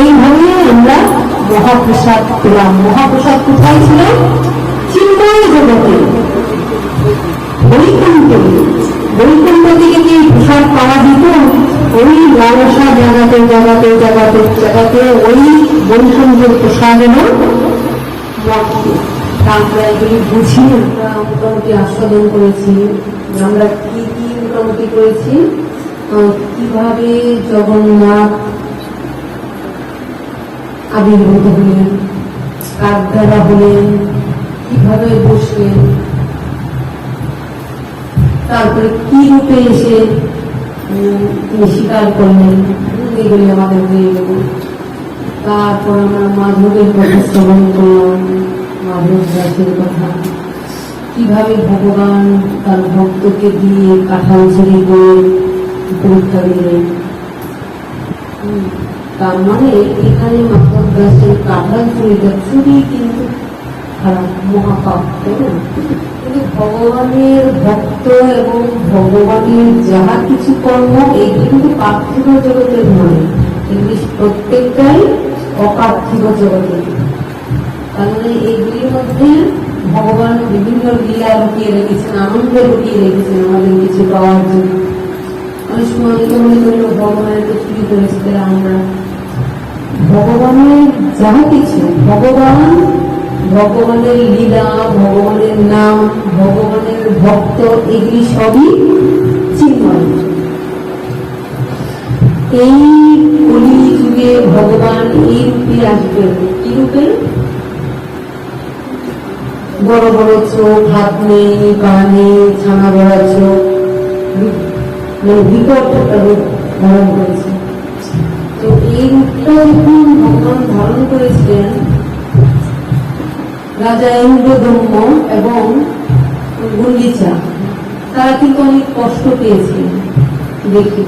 এইভাবে আমরা মহাপ্রসাদ পেলাম। মহাপ্রসাদ কোথায় ছিল? চিন্ময় জগতে, বৈকুণ্ঠে। বৈকুণ্ঠ থেকে কি প্রসাদ পাওয়া দিত? ওই লালসা জাগাতে জাগাতে জাগাতে জাগাতে ওই বৈকুণ্ঠের প্রসাদ এলো মঠে। আমরা এগুলি বুঝি, আমরা মোটামুটি আস্বাদন করেছি। আমরা কি কি মোটামুটি করেছি, কিভাবে জগন্নাথ আবির্ভূত হলেন, কার দ্বারা হলেন, কিভাবে বসলেন, তারপরে কি রূপে এসে স্বীকার করলেন, এগুলি আমাদের হয়ে গেল। তারপর আমরা মাধবের কথা শ্রবণ করলাম, মাধব দাসের কথা, কিভাবে ভগবান তার ভক্তকে দিয়ে কাঁঠাল ছেড়ে করে পরীক্ষা দিলেন। তার মানে এখানে মাধব দাসের কাঁঠাল চুরিটা চুরি কিন্তু খারাপ, মহাপাপ, তাই না? কিন্তু ভগবানের ভক্ত এবং ভগবানের যাহা কিছু কর্ম, এগুলি কিন্তু পার্থিব জগতের নয়, এগুলি প্রত্যেকটাই অপার্থিব জগতের। তার মানে এগুলির মধ্যে ভগবান বিভিন্ন লীলা লুকিয়ে রেখেছেন, আনন্দ লুকিয়ে রেখেছেন আমাদের কিছু পাওয়ার জন্য। অনেক সময় এটা মনে করলো ভগবানের তো চুরি করেছে, আমরা ভগবানের যাহা কিছু, ভগবানের লীলা, ভগবানের নাম, ভগবানের ভক্ত, এগুলি সবই চিন্ময়। এই কলি যুগে ভগবান এই রূপে আসবেন। কি রূপে? বড় বড় চোখ, হাত নেই, পা নেই, ছানা বড়া চোখ, মানে বিকট একটা রূপ ধারণ করেছে। তো এই রূপটা যখন ভগবান ধারণ করেছিলেন, রাজা ইন্দ্রদম্য এবং গুন্ডিচা তারা কিন্তু অনেক কষ্ট পেয়েছিলেন দেখি।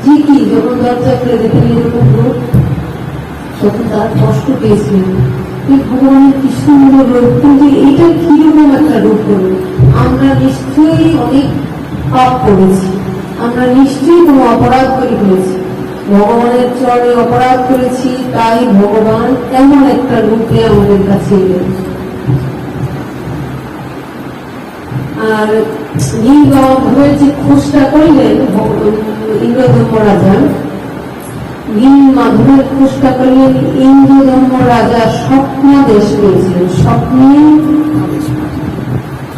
ঠিকই যখন দরজা করে দেখেন এরকম রূপ, তখন তারা কষ্ট পেয়েছিলেন। ভগবানের কি সুন্দর রূপ, কিন্তু এটা কিরকম একটা রূপ করবে? আমরা নিশ্চয়ই অনেক পাপ করেছি, আমরা নিশ্চয়ই কোনো অপরাধ করে ফেলেছি, ভগবানের চরণে অপরাধ করেছি, তাই ভগবান এমন একটা রূপে আমাদের কাছে এলেন। আর নীলভাবে যে খোঁজটা করলেন ইন্দ্রদম্য রাজা, নীল মাধবের খোঁজটা করলেন, ইন্দ্রদম্য রাজা স্বপ্নাদেশ পেয়েছিলেন, স্বপ্নে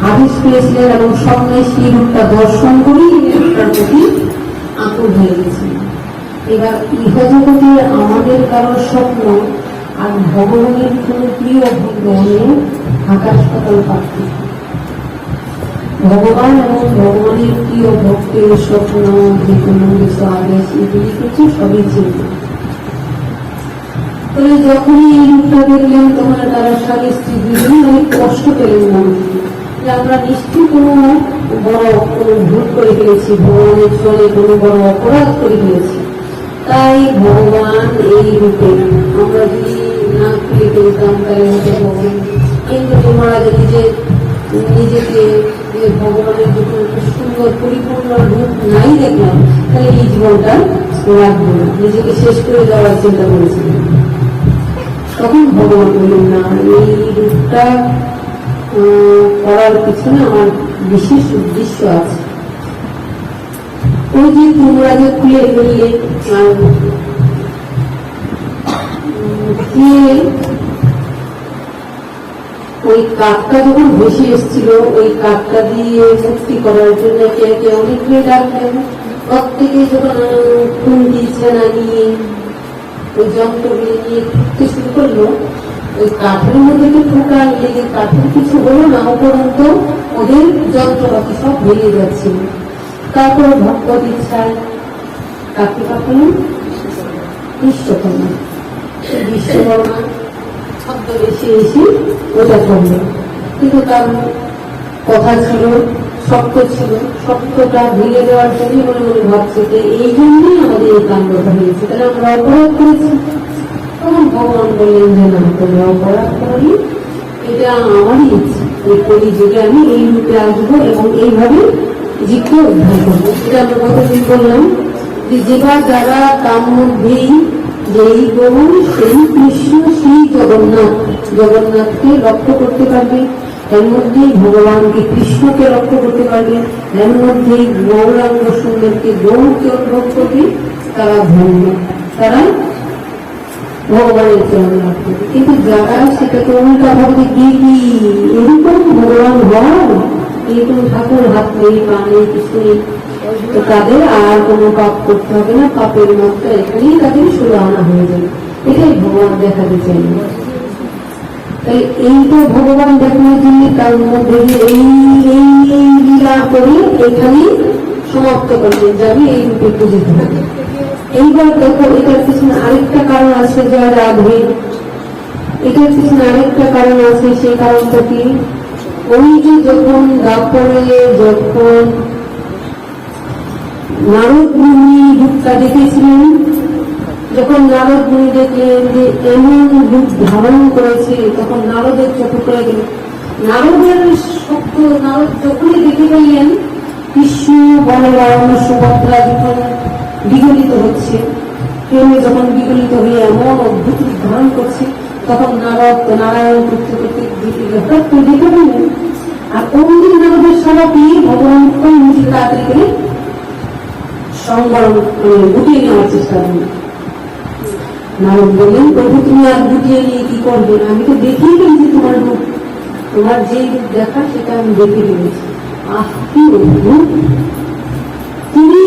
আদেশ পেয়েছিলেন এবং স্বপ্নে সেই রূপটা দর্শন করেই রূপটার প্রতি আকুল হয়ে গেছিলেন। এবার ইহজগতে আমাদের কারোর স্বপ্ন আর ভগবানের কোন প্রিয় ভক্ত হলে আকাশ পাতাল পার্থক্য। ভগবান এবং ভগবানের প্রিয় ভক্তের স্বপ্ন, যে কোনো কিছু আদেশ, এগুলি কিছু সবই চিন্তা। তবে যখনই এই রূপটা দেখলেন, তখন তারা স্বামী স্ত্রী দুজনেই অনেক কষ্ট পেলেন না, যে আমরা নিশ্চয়ই কোনো বড় কোনো ভুল করে ফেলেছি, ভগবানের চলে কোনো বড় অপরাধ করে ফেলেছি, তাই ভগবান এই রূপে। আমরা যদি না খুলে ফেলতাম তাহলে কিন্তু তোমরা যদি যে নিজেকে ভগবানের যখন সুন্দর পরিপূর্ণ রূপ নাই দেখলাম, তাহলে এই জীবনটা রাখবো না, নিজেকে শেষ করে দেওয়ার চিন্তা করেছিলেন। তখন ভগবান বললেন, না, এই রূপটা করার পিছনে আমার বিশেষ উদ্দেশ্য আছে। ওই যে তোমরা যে খুলে ফেললে, ওই কাকটা যখন ভেসে এসেছিল, ওই কাকটা দিয়ে মুক্তি করার জন্য কে কে অনেককে ডাকলেন। প্রত্যেকে যখন খুন্দি ছেনা নিয়ে ওই যন্ত্রগুলি নিয়ে ঘুরতে শুরু করলো, ওই কাঠের মধ্যে ঠোকা লেগে কাঠের কিছু হলো না, উপরন্ত ওদের যন্ত্রপাতি সব ভেঙে যাচ্ছিল। তারপরে ভগবত ইচ্ছায় কাকে পাঠালেন? বিশ্বকর্মা। বিশ্বকর্মা শব্দ বেশি এসে ওটা করলো, কিন্তু তার কথা ছিল, সত্য ছিল, সত্যটা ভেঙে দেওয়ার জন্যই মনে মনে ভাবছে যে এই জন্যই আমাদের এই কাণ্ডটা হয়েছে, তাহলে আমরা অপরাধ করেছি। তখন ভগবান বললেন যে না, তোমরা অপরাধ করি, এটা আমারই ইচ্ছা, এই কলি যুগে আমি এই রূপে আসবো এবং এইভাবে জীবকে উদ্ধার করবে। এটা আমরা কতদিন বললাম যে যেবার যারা তার মধ্যেই যেই গরু সেই কৃষ্ণ সেই জগন্নাথকে লক্ষ্য করতে পারবে, এর মধ্যেই ভগবানকে কৃষ্ণকে লক্ষ্য করতে পারবে, এর মধ্যেই গৌরাঙ্গ সুন্দরকে গৌরকে অনুভব করবে, তারা ধন্য, তারা ভগবানের চরণ লাভ করবে। কিন্তু যারা সেটাকে উল্টা ভাবে কি এরকম ভগবান হয়, এরকম ঠাকুর হাত নেই পা নেই কিছু নেই, তো তাদের আর কোনো পাপ করতে হবে না, পাপের মাত্রা এখানেই তাদের সুরাহানা হয়ে যাবে। এটাই ভগবান দেখাতে চাই। তাই এইটা ভগবান দেখানোর জন্য তার মধ্যে এই লীলা করে এখানেই সমাপ্ত করবেন, যাবে এই রূপে পুজিত হবে। এইবার দেখো এটার পিছনে আরেকটা কারণ আছে, যা রাধে, এটার পিছনে আরেকটা কারণ আছে। সেই কারণটা কি, ওই যে যখন দাপরে যখন নারদ মুনি রূপটা দেখেছিলেন, যখন নারদ মুনি দেখলেন যে এমন রূপ ধারণ করেছে, তখন নারদের চোখে পড়ে গেল। নারদের শব্দ নারদ যখনই দেখে পেলেন কৃষ্ণ বলরাম সুভদ্রা যখন বিগলিত হচ্ছে, প্রেমে যখন বিগলিত হয়ে এমন অদ্ভুত ধারণ করছে, তখন নারদ নারায়ণ করতে করতে হঠাৎ করে দেখে পেলেন। আর অন্য নারদের সভা পেয়ে ভগবান নিজে তাড়াতাড়ি করে সংবরণ গুটিয়ে নেওয়ার চেষ্টা করলেন। নারদ বললেন, প্রভু তুমি আর গুটিয়ে নিয়ে কি করবে, আমি তো দেখিয়ে ফেলেছি তোমার রূপ, তোমার যে রূপ দেখা সেটা আমি দেখে ফেলেছি। আহ কি অদ্ভুত, তুমি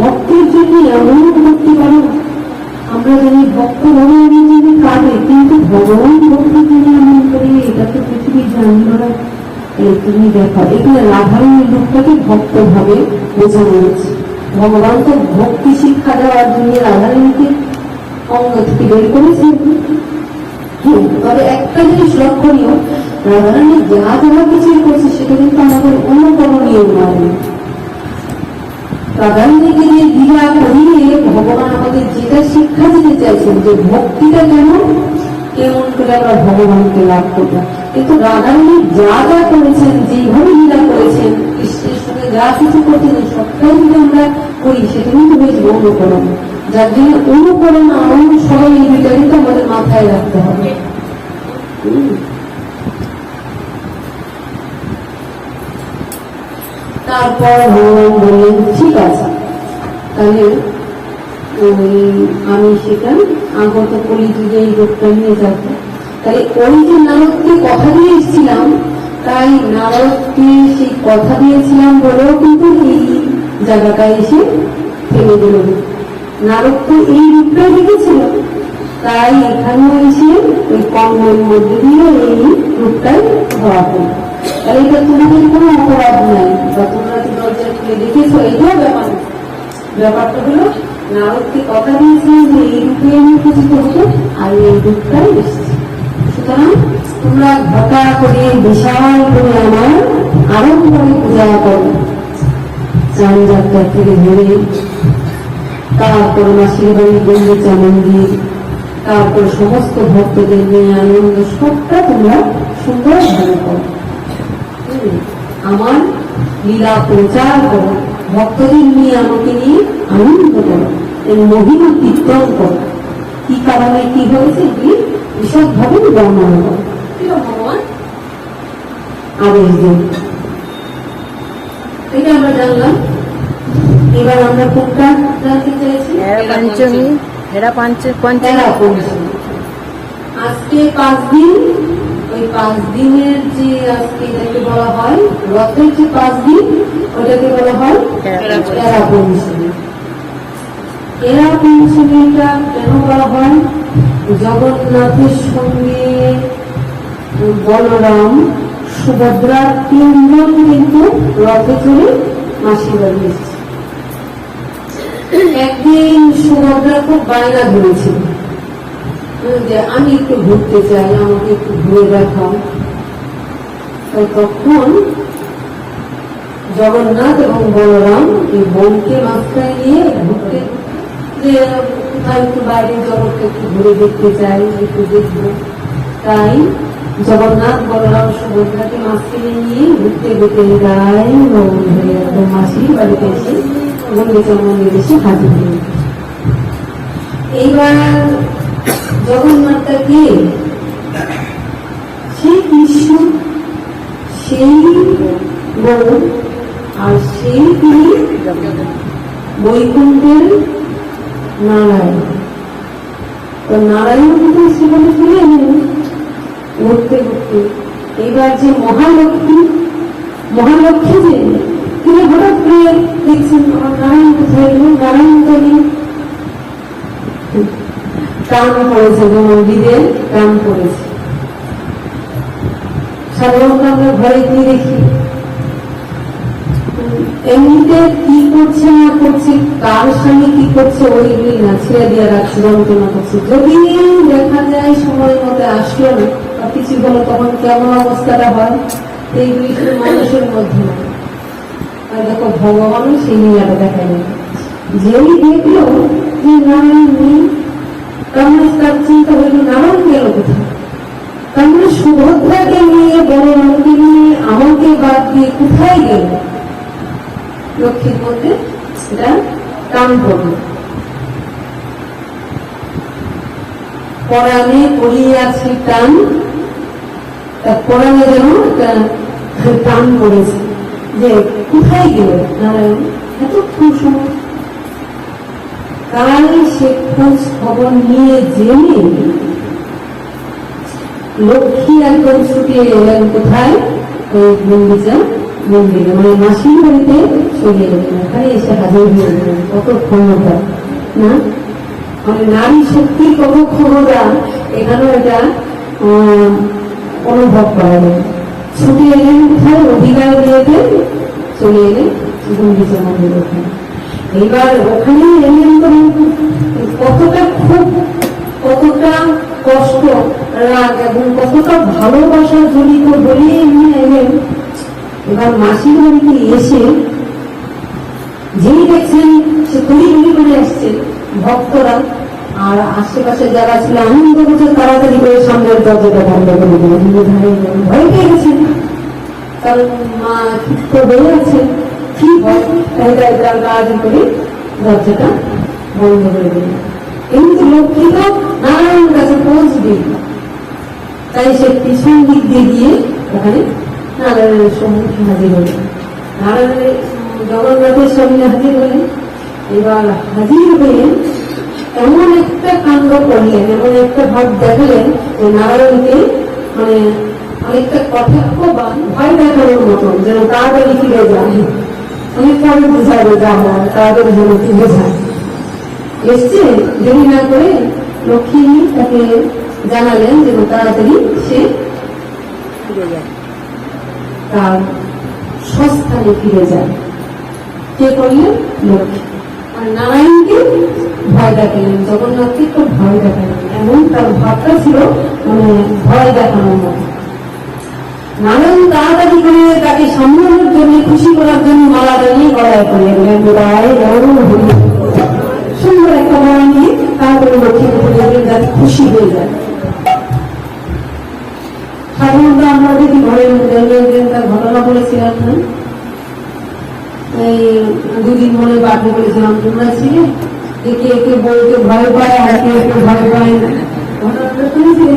ভক্তের জন্য এমন করতে পারো। আমরা জানি ভক্ত ভগবানের জন্য কাঁদে, কিন্তু ভগবান ভক্তের জন্য এমন করে, এটা তো পৃথিবীর জানি না। তুমি দেখো এখানে রাধারণীর রূপটাকে ভক্ত ভাবে বোঝানো হয়েছে। ভগবান তো ভক্তি শিক্ষা দেওয়ার জন্য রাধারণীকে অঙ্গ থেকে বের করেছেন। তবে একটা জিনিস লক্ষণীয়, রাধারণী যা যা কিছু করছে সেটা কিন্তু আমাদের অনুকরণীয় নয়। রাধারণীকে যে লীলা করিয়ে ভগবান আমাদের যেটা শিক্ষা দিতে চাইছেন, যে ভক্তিটা কেমন করে আমরা ভগবানকে লাভ করবো। কিন্তু রাধারণী যা যা করেছেন, যেভাবে লীলা করেছেন, কৃষ্ণের সঙ্গে যা কিছু করছেন, সবটাই যদি আমরা করি সেটা কিন্তু বেশ অনুকরণ। যার জন্য অনুকরণ আনন্দ সবাই এই দুইটা কিন্তু আমাদের মাথায় রাখতে হবে। তারপর ভগবান বললেন, ঠিক আছে, তাহলে আমি সেটা আগত কলিযুগে এই রূপটা নিয়ে যাব। তাহলে ওই যে নারদকে কথা দিয়ে এসেছিলাম, তাই নারদকে সেই কথা দিয়েছিলাম বলেও কিন্তু এই জায়গাটায় এসে থেমে গেল। নারদ তো এই রূপটাই দেখেছিল, তাই এখানেও এসে ওই কর্মের মধ্যে দিয়ে এই রূপটাই ধরা পড়ল। তাহলে এটা তোমাদের কোনো অপরাধ নাই, বা তোমরা কি দরজা খুলে দেখেছো, এটাও ব্যাপার। ব্যাপারটা হলো নারদকে কথা দিয়েছিলেন যে এই রূপে আমি পূজিত হতো, আর এই রূপটাই এসেছে। সুতরাং তোমরা ঘটা করে বিশাল করে আমার আরো করে পূজা করো, চান যাত্রা থেকে ধরে, তারপর মাসির বাড়ি গঙ্গিচা মন্দির, তারপর সমস্ত ভক্তদের নিয়ে আনন্দ, সবটা তোমরা সুন্দরভাবে করো। আমার লীলা প্রচার করো, ভক্তদের নিয়ে আমাকে নিয়ে আনন্দ করো, এই মহিমা কীর্তন করো। কি কারণে কি হয়েছে এগুলি বিশদভাবে বর্ণনা করো, ভগবান আদেশ দেন। এটা আমরা জানলাম। এবার আমরা কোনটা জানতে চাইছি? পঞ্চমী, আজকে 5 দিন, ওই 5 দিনের যে আজকে এটাকে বলা হয় রথের যে 5 দিন, ওটাকে বলা হয় এরা পঞ্চমী। এরা পঞ্চমীটা কেন বলা হয়? জগন্নাথের সঙ্গে বলরাম সুভদ্রা 3 জন কিন্তু রথে চড়ে মাসির বাড়ি এসেছে। একদিন সুভদ্রা খুব বায়না ধরেছিল যে আমি একটু ঘুরতে চাই, আমাকে একটু ঘুরে দেখাও। তখন জগন্নাথ এবং বলরাম এই বোনকে মাথায় নিয়ে ঘুরতে, যে কোথায় একটু বাইরের জগৎকে একটু ঘুরে দেখতে চাই, একটু দেখবো। তাই জগন্নাথ বলরাম সুভদ্রাকে মাঝখানে নিয়ে ঘুরতে ঘুরতে গায়ে ভ্রমণ হয়ে একদম মাসির বাড়িতে এসে গুন্ডিচা মন্দিরে এসে হাজির হয়ে। এইবার জগন্নাথটাকে সেই কৃষ্ণ, সেই গৌর, আর সেই তিনি বৈকুণ্ঠের নারায়ণ। তো নারায়ণ কিন্তু সেখানে ফিরে এলেন ঘুরতে ঘুরতে। এইবার যে মহালক্ষ্মী যে তিনি হঠাৎ করে দেখছেন আমার নারায়ণ কোথায় গেল, নারায়ণ তো নেই। টান পড়েছে, যেমন বিদের টান পড়েছে। সাধারণত আমরা ঘরে কি দেখি, এমনিতে কি করছে না করছে, কার সঙ্গে কি করছে ওইগুলি না, ছেড়ে দিয়ে রাখছে, যন্ত্রণা করছে। যদি দেখা যায় সময় মতো আসলো না বা কিছু হলো, তখন কেমন অবস্থাটা হয়, এইগুলি শুধু মানুষের মধ্যে না। আর দেখো ভগবানও সেই লীলাটা দেখা যায়। যেই দেখলো যে নারায়ণ নেই, তার তার চিন্তা হইল নারায়ণ গেল কোথায়। তার মানে সুভদ্রাকে নিয়ে, বলরামকে নিয়ে, আমাকে বাদ দিয়ে কোথায় গেল। লক্ষ্মীর মধ্যে এটা টান পড়ল। পরাণে পড়িয়াছে টান, তার পরাণে যেন একটা টান পড়েছে যে কোথায় গেল নারায়ণ এতক্ষণ সময়। তাই সে খোঁজ খবর নিয়ে জেনে লক্ষ্মী একদম ছুটিয়ে এলেন কোথায়, ওই গুন্ডিচা মন্দিরে, মানে মাসির বাড়িতে চলে গেলেন। এখানে এসে হাজির হয়ে গেলেন। কত ক্ষমতা না, মানে নারী শক্তির কত ক্ষমতা এখানেও এটা অনুভব করা যায়। ছুটে এলেন কোথায়, অধিকার দিয়েতে চলে এলেন গুন্ডিচা মন্দির ওখানে। এইবার ওখানে এলেন তো কতটা খুব, কতটা কষ্ট, রাগ এবং কতটা ভালোবাসা জড়িত বলে এমনি এলেন। এবার মাসির বাড়িতে এসে যেই দেখছেন সে তড়িঘড়ি করে আসছে ভক্তরা, আর আশেপাশে যারা ছিল আনন্দ করছে, তাড়াতাড়ি করে সামনের দরজাটা বন্ধ করে দিলেন। ভয় পেয়ে গেছেন, কারণ মা ক্ষিপ্ত হয়ে আছেন, কি ভয়, তাড়াতাড়ি করে দরজাটা বন্ধ করে দিলেন। কিন্তু লক্ষ্মী তো নারায়ণের কাছে পৌঁছবে, তাই সে পিছন দিক দিয়ে গিয়ে ওখানে নারায়ণের সম্মুখে হাজির হলেন। নারায়ণের জগন্নাথের সামনে হাজির হলেন। এবার হাজির হয়ে এমন একটা কাণ্ড করলেন, এমন একটা ভাব দেখালেন যে নারায়ণকে মানে অনেকটা কটাক্ষ বা ভয় দেখানোর মতন, যেন তাড়াতাড়ি ফিরে যায়। অনেকটা আমি বুঝাবো যা হয়, তাড়াতাড়ি যেন ফিরে যায়। এসছে দেরি না করে লক্ষ্মী তাকে জানালেন যেন তাড়াতাড়ি সে ফিরে যায়, তার স্বস্থানে ফিরে যায়। কে করলেন? লক্ষ্মী। আর নারায়ণকে ভয় দেখালেন, জগন্নাথকে তো ভয় দেখালেন। এমন তার ভাবটা ছিল মানে ভয় দেখানোর মতো। নারায়ণ তাড়াতাড়ি করে তাকে সামলানোর জন্য, খুশি করার জন্য মালাটা নিয়ে গলায় পড়ে গেলেন। সুন্দর একটা মালা নিয়ে তারপরে লক্ষ্মীকে পড়ে গেলেন যাতে খুশি হয়ে যায়। সাধারণত আমরা যদি ঘরের মধ্যে তার ঘটনা বলেছিলাম না, এই দুদিন মনে বাকি বলেছিলাম, তোমরা ছিলে যে কে কে বউকে ভয় পায় আর কে কে ভয় পায় না, ঘটনাটা শুনেছিলে।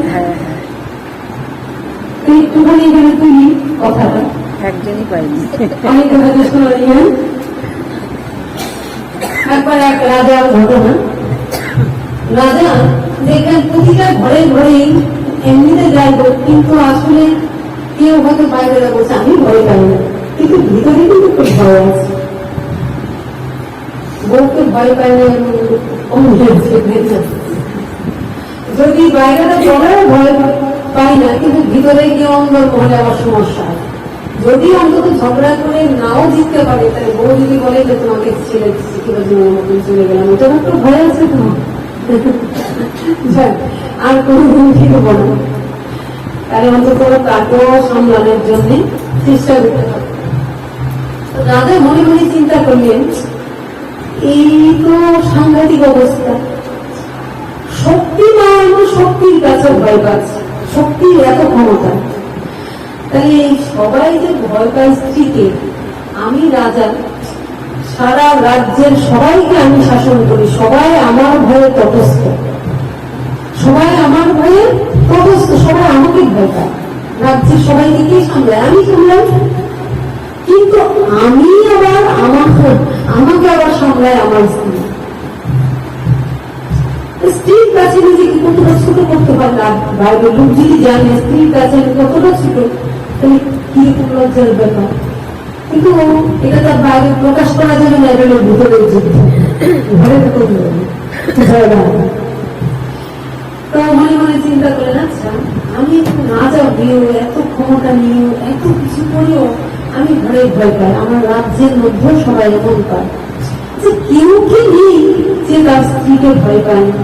একটুখানি এখানে তুলি কথাটা, একজনই পাইনি, অনেক হয়তো শোনানি। একবার এক রাজার ঘটনা। রাজা দেখলেন প্রতিটা ঘরে ঘরেই এমনিতে যাইব, কিন্তু আসলে কেউ হয়তো বাইরে বলছে আমি ভয় পাই না, কিন্তু ভিতরে কিন্তু খুব ভয় আছে। বউকে ভয় পাই না, যদি বাইরেটা চড়াও ভয় পাই না, কিন্তু ভিতরে গিয়ে অন্দর মহলে আমার সমস্যা আছে। যদি অন্তত ঝগড়া করে নাও জিততে পারে, তাই বউ যদি বলে যে তোমাকে ছেলে মতন চলে গেলাম, ওটা একটু ভয় আছে তোমার, আর কোনদিন ঠিক হবো না, তাহলে অন্তত তাকেও সামলানোর জন্য চেষ্টা করতে হবে। রাজা মনে মনে চিন্তা করলেন, এই তো সাংঘাতিক অবস্থা, শক্তি না এমন শক্তির কাছে ভয় পাচ্ছে, শক্তির এত ক্ষমতা। তাই এই সবাই যে ভয় পায় স্ত্রীকে, আমি রাজা, সারা রাজ্যের সবাইকে আমি শাসন করি, সবাই আমার ভয়ে তটস্থ, সবাই আমার ভয়ে তটস্থ, সবাই আমাকে ভয় পায়, রাজ্যের সবাইকে কে সামলায়? আমি সামলাই। কিন্তু আমি আবার আমাকে আবার সামলায় আমার স্ত্রী। স্ত্রীর কাছে নিজেকে কতটা ছোট করতে পারলাম, বাইরের লোক যদি জানে স্ত্রীর কাছে আমি কতটা ছোট, তাহলে কিরকম লজ্জার ব্যাপার। কিন্তু এটা তার বাইরে প্রকাশ করা যাবে না, এটা ভিতরে ঘরে তো মনে মনে চিন্তা করেন, আচ্ছা আমি একটু রাজা দিয়েও, এত ক্ষমতা নিয়েও, এত কিছু করেও আমি ঘরে ভয় পাই, আমার রাজ্যের মধ্যেও সবাই এমন পায়, যে কেউ কি নেই যে তার স্ত্রীকে ভয় পায় না।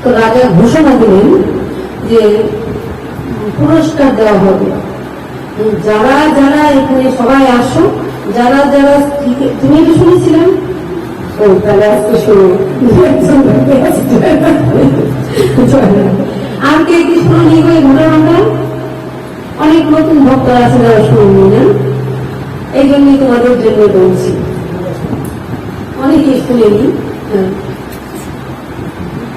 তো রাজা ঘোষণা দিলেন যে পুরস্কার দেওয়া হবে, যারা যারা এখানে সবাই আসো, যারা যারা স্ত্রীকে, তুমি এটা শুনেছিলেন? ও তাহলে আজকে শুনো, আর কে কি শুনি ওই ঘটনাটা? অনেক নতুন ভক্তরা আছে যারা শুনি না, এই জন্যই তোমাদের জন্য বলছি, অনেকেই শুনেনি।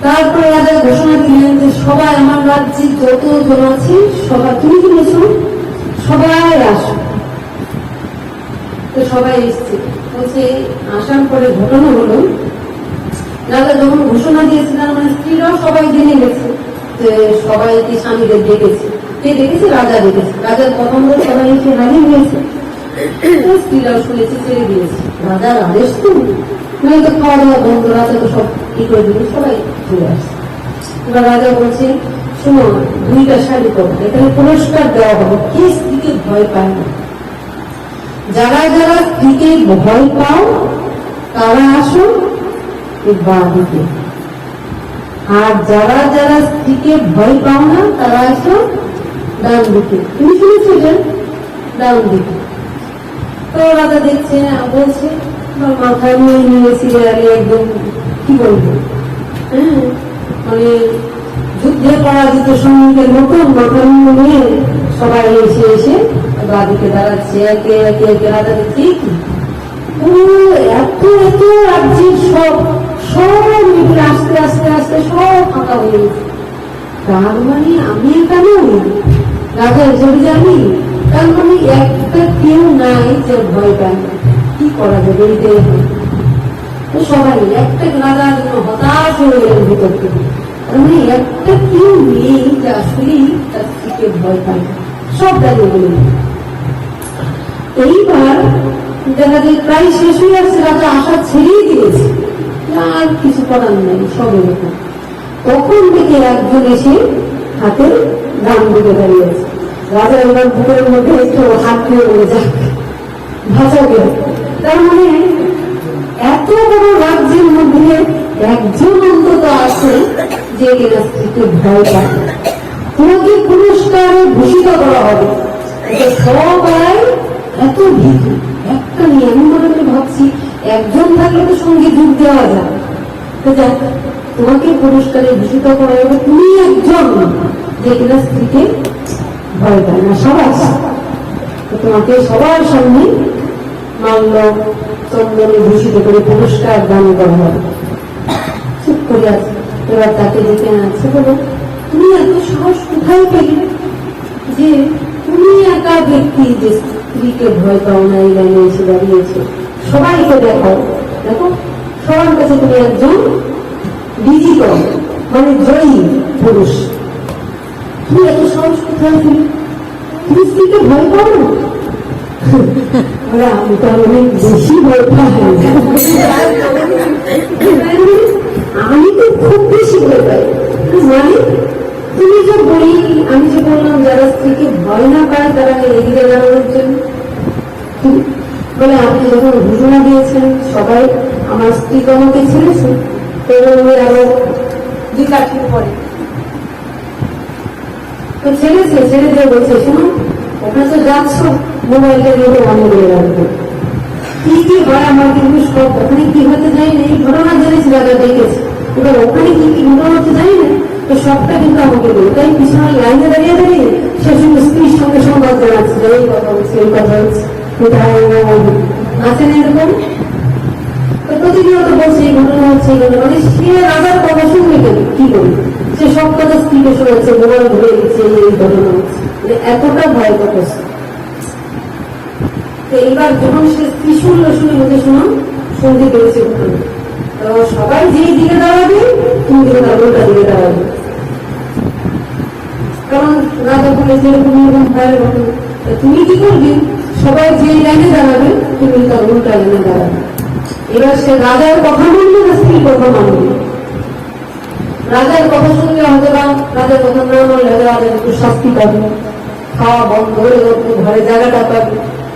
তারপরে রাজা ঘোষণা দিলেন যে সবাই আমার রাজ্যে যত জন আছে সবাই, তুমি শুনেছ, সবাই আসো। তো সবাই এসছে, বলছে আসার পরে ঘটনা হলো, রাজা যখন ঘোষণা দিয়েছিলেন মানে স্ত্রীরাও সবাই জেনে গেছে যে সবাইকে স্বামীদের ডেকেছে, কে ডেকেছে? রাজা ডেকেছে। রাজার কথা মতো সবাই এসে হাজির হয়েছে, স্ত্রীরাও শুনেছে, ছেড়ে দিয়েছে। রাজার আদেশ তো নয়তো খাওয়া দাওয়া বন্ধ, রাজা তো সব কি করে দিল, সবাই চলে আসছে। এবার রাজা বলছে, শোনো, 2টা শাড়ি করো, এখানে পুরস্কার দেওয়া হবে, কে স্ত্রীকে ভয় পায় না। যারা যারা স্ত্রীকে ভয় পাও তারা আসো বাঁ দিকে, আর যারা যারা স্ত্রীকে ভয় পাও না তারা আসো ডান দিকে। তুমি শুনেছো যে ডান দিকে। তো রাজা দেখছে, বলছে মাথায় নিয়ে নিয়েছিলে একদম কি বলবো, হ্যাঁ মানে যুদ্ধে পরাজিত সৈনিকের মতন মাথা নিয়ে সবাই এসে এসে বাদিকে দাঁড়াচ্ছে, একে একে একে রাজা দেখছে কি এত এত রাজ্যের সব সব মিলে আস্তে আস্তে আস্তে সব ফাঁকা হয়ে গেছে। তার মানে আমি একা নই, রাজা হিসেবে জানি, তার মানে একটা কেউ নাই যে ভয় পায় না। কি করা যাবে এইটাই হয়। তো সবাই একটা রাজার জন্য হতাশ হয়ে গেলেন ভিতর থেকে, মানে একটা কেউ নেই যে আসলেই তার স্ত্রীকে ভয় পায় না, সব দাঁড়িয়ে গেলেন। এইবার দেখা যায় প্রায় শেষ হয়ে আসছে, রাজা আশা ছেড়েই দিয়েছে, আর কিছু করার নেই, সব এরকম। তখন থেকে একজন এসে হাতের ডান দিকে দাঁড়িয়েছে। রাজা এবার বুকের মধ্যে একটু হাত দিয়ে বলে যাক ভাষা গেল। তার মানে এত বড় রাজ্যের মধ্যে একজন অন্তত আছে যে কিনা স্ত্রীকে ভয় পায়। তোমাকে পুরস্কারে ভূষিত করা হবে, সবাই এত ভীতু, একটা নিয়ে আমি মনে করে ভাবছি একজন থাকলে তো সঙ্গে যোগ দেওয়া যায়। তো যাক, তোমাকে পুরস্কারে ভূষিত করা হবে, তুমি একজন যে কিনা স্ত্রীকে ভয় পায় না। সবাই তোমাকে সবার সামনে মাল্য চন্দনে ভূষিত করে পুরস্কার দান করা হবে। চুপ করে আছে। এবার তাকে ডেকে আনছে, বলো তুমি এত সাহস কোথায় পেলে যে তুমি একা ব্যক্তি যে স্ত্রীকে ভয় পাও না, এই লাইনে এসে দাঁড়িয়েছে, সবাইকে দেখাও, দেখো সবার কাছে তুমি একজন বিজিত মানে জয়ী পুরুষ, তুমি এত সাহস কোথায় পেলে? তুমি স্ত্রীকে ভয় পাও না? আমি তো অনেক বেশি ভয় পাই, আমি তো খুব বেশি ভয় পাই। মানে তুমি যে বলি, আমি যে বললাম যারা স্ত্রীকে ভয় না পায় তারা এগিয়ে জানানোর জন্য, বলে আপনি যখন ঘোষণা দিয়েছেন সবাই আমার স্ত্রীকে আমাকে ছেড়েছে, আরো 2 দিন পরে তো ছেড়েছে, ছেড়ে দিয়ে বলছে শোনো ওখানে তো যাচ্ছ, মোবাইলটা রেখে বন্ধ করে রাখবে, কি কি হয় আমার কিন্তু সব ওখানে কি হতে যায়নি, এই ঘটনা জেনেছি রাজা দেখেছে। এবার ওখানে কি কি ঘটনা হচ্ছে জানি না, তো সবটা কিন্তু আমাকে বলবে। তাই পিছনের লাইনে দাঁড়িয়ে দাঁড়িয়ে সে সঙ্গে স্ত্রীর সঙ্গে সংবাদ জানাচ্ছে যে এই কথা হচ্ছে, এই কথা হচ্ছে, আছে না এরকম? তো প্রতিনিয়ত বলছে এই ঘটনা হচ্ছে, এই ঘটনা, মানে সে রাজার কথা শুনবে কেন, কি করবে? সে সব কথা স্ত্রীকে শোনাচ্ছে, মোবাইল ধরে দিচ্ছে, এই ঘটনা হচ্ছে, মানে এতটা ভয় করছে। তো এইবার যখন সে স্ত্রী শুনলো, শুনে বুঝে শুনতে পেরেছে ঘটনা, তো সবাই যেই দিকে দাঁড়াবে তুমি কিন্তু তার উল্টা দিকে দাঁড়াবে, কারণ রাজা বলেছে এরকম এরকম ভয়ের ঘটনা। তুমি কি করবে? সবাই যে লাইনে দাঁড়াবে তুমি তার উল্টা লাইনে দাঁড়াবে। এবার সে রাজার কথা মানবে না স্ত্রীর কথা মানবে? রাজার কথা শুনলে হয়তো বা রাজার কথা না মানলে রাজার একটু শাস্তি পাবে, খাওয়া বন্ধ হয়ে যাবে, ঘরে জায়গাটা পাবে,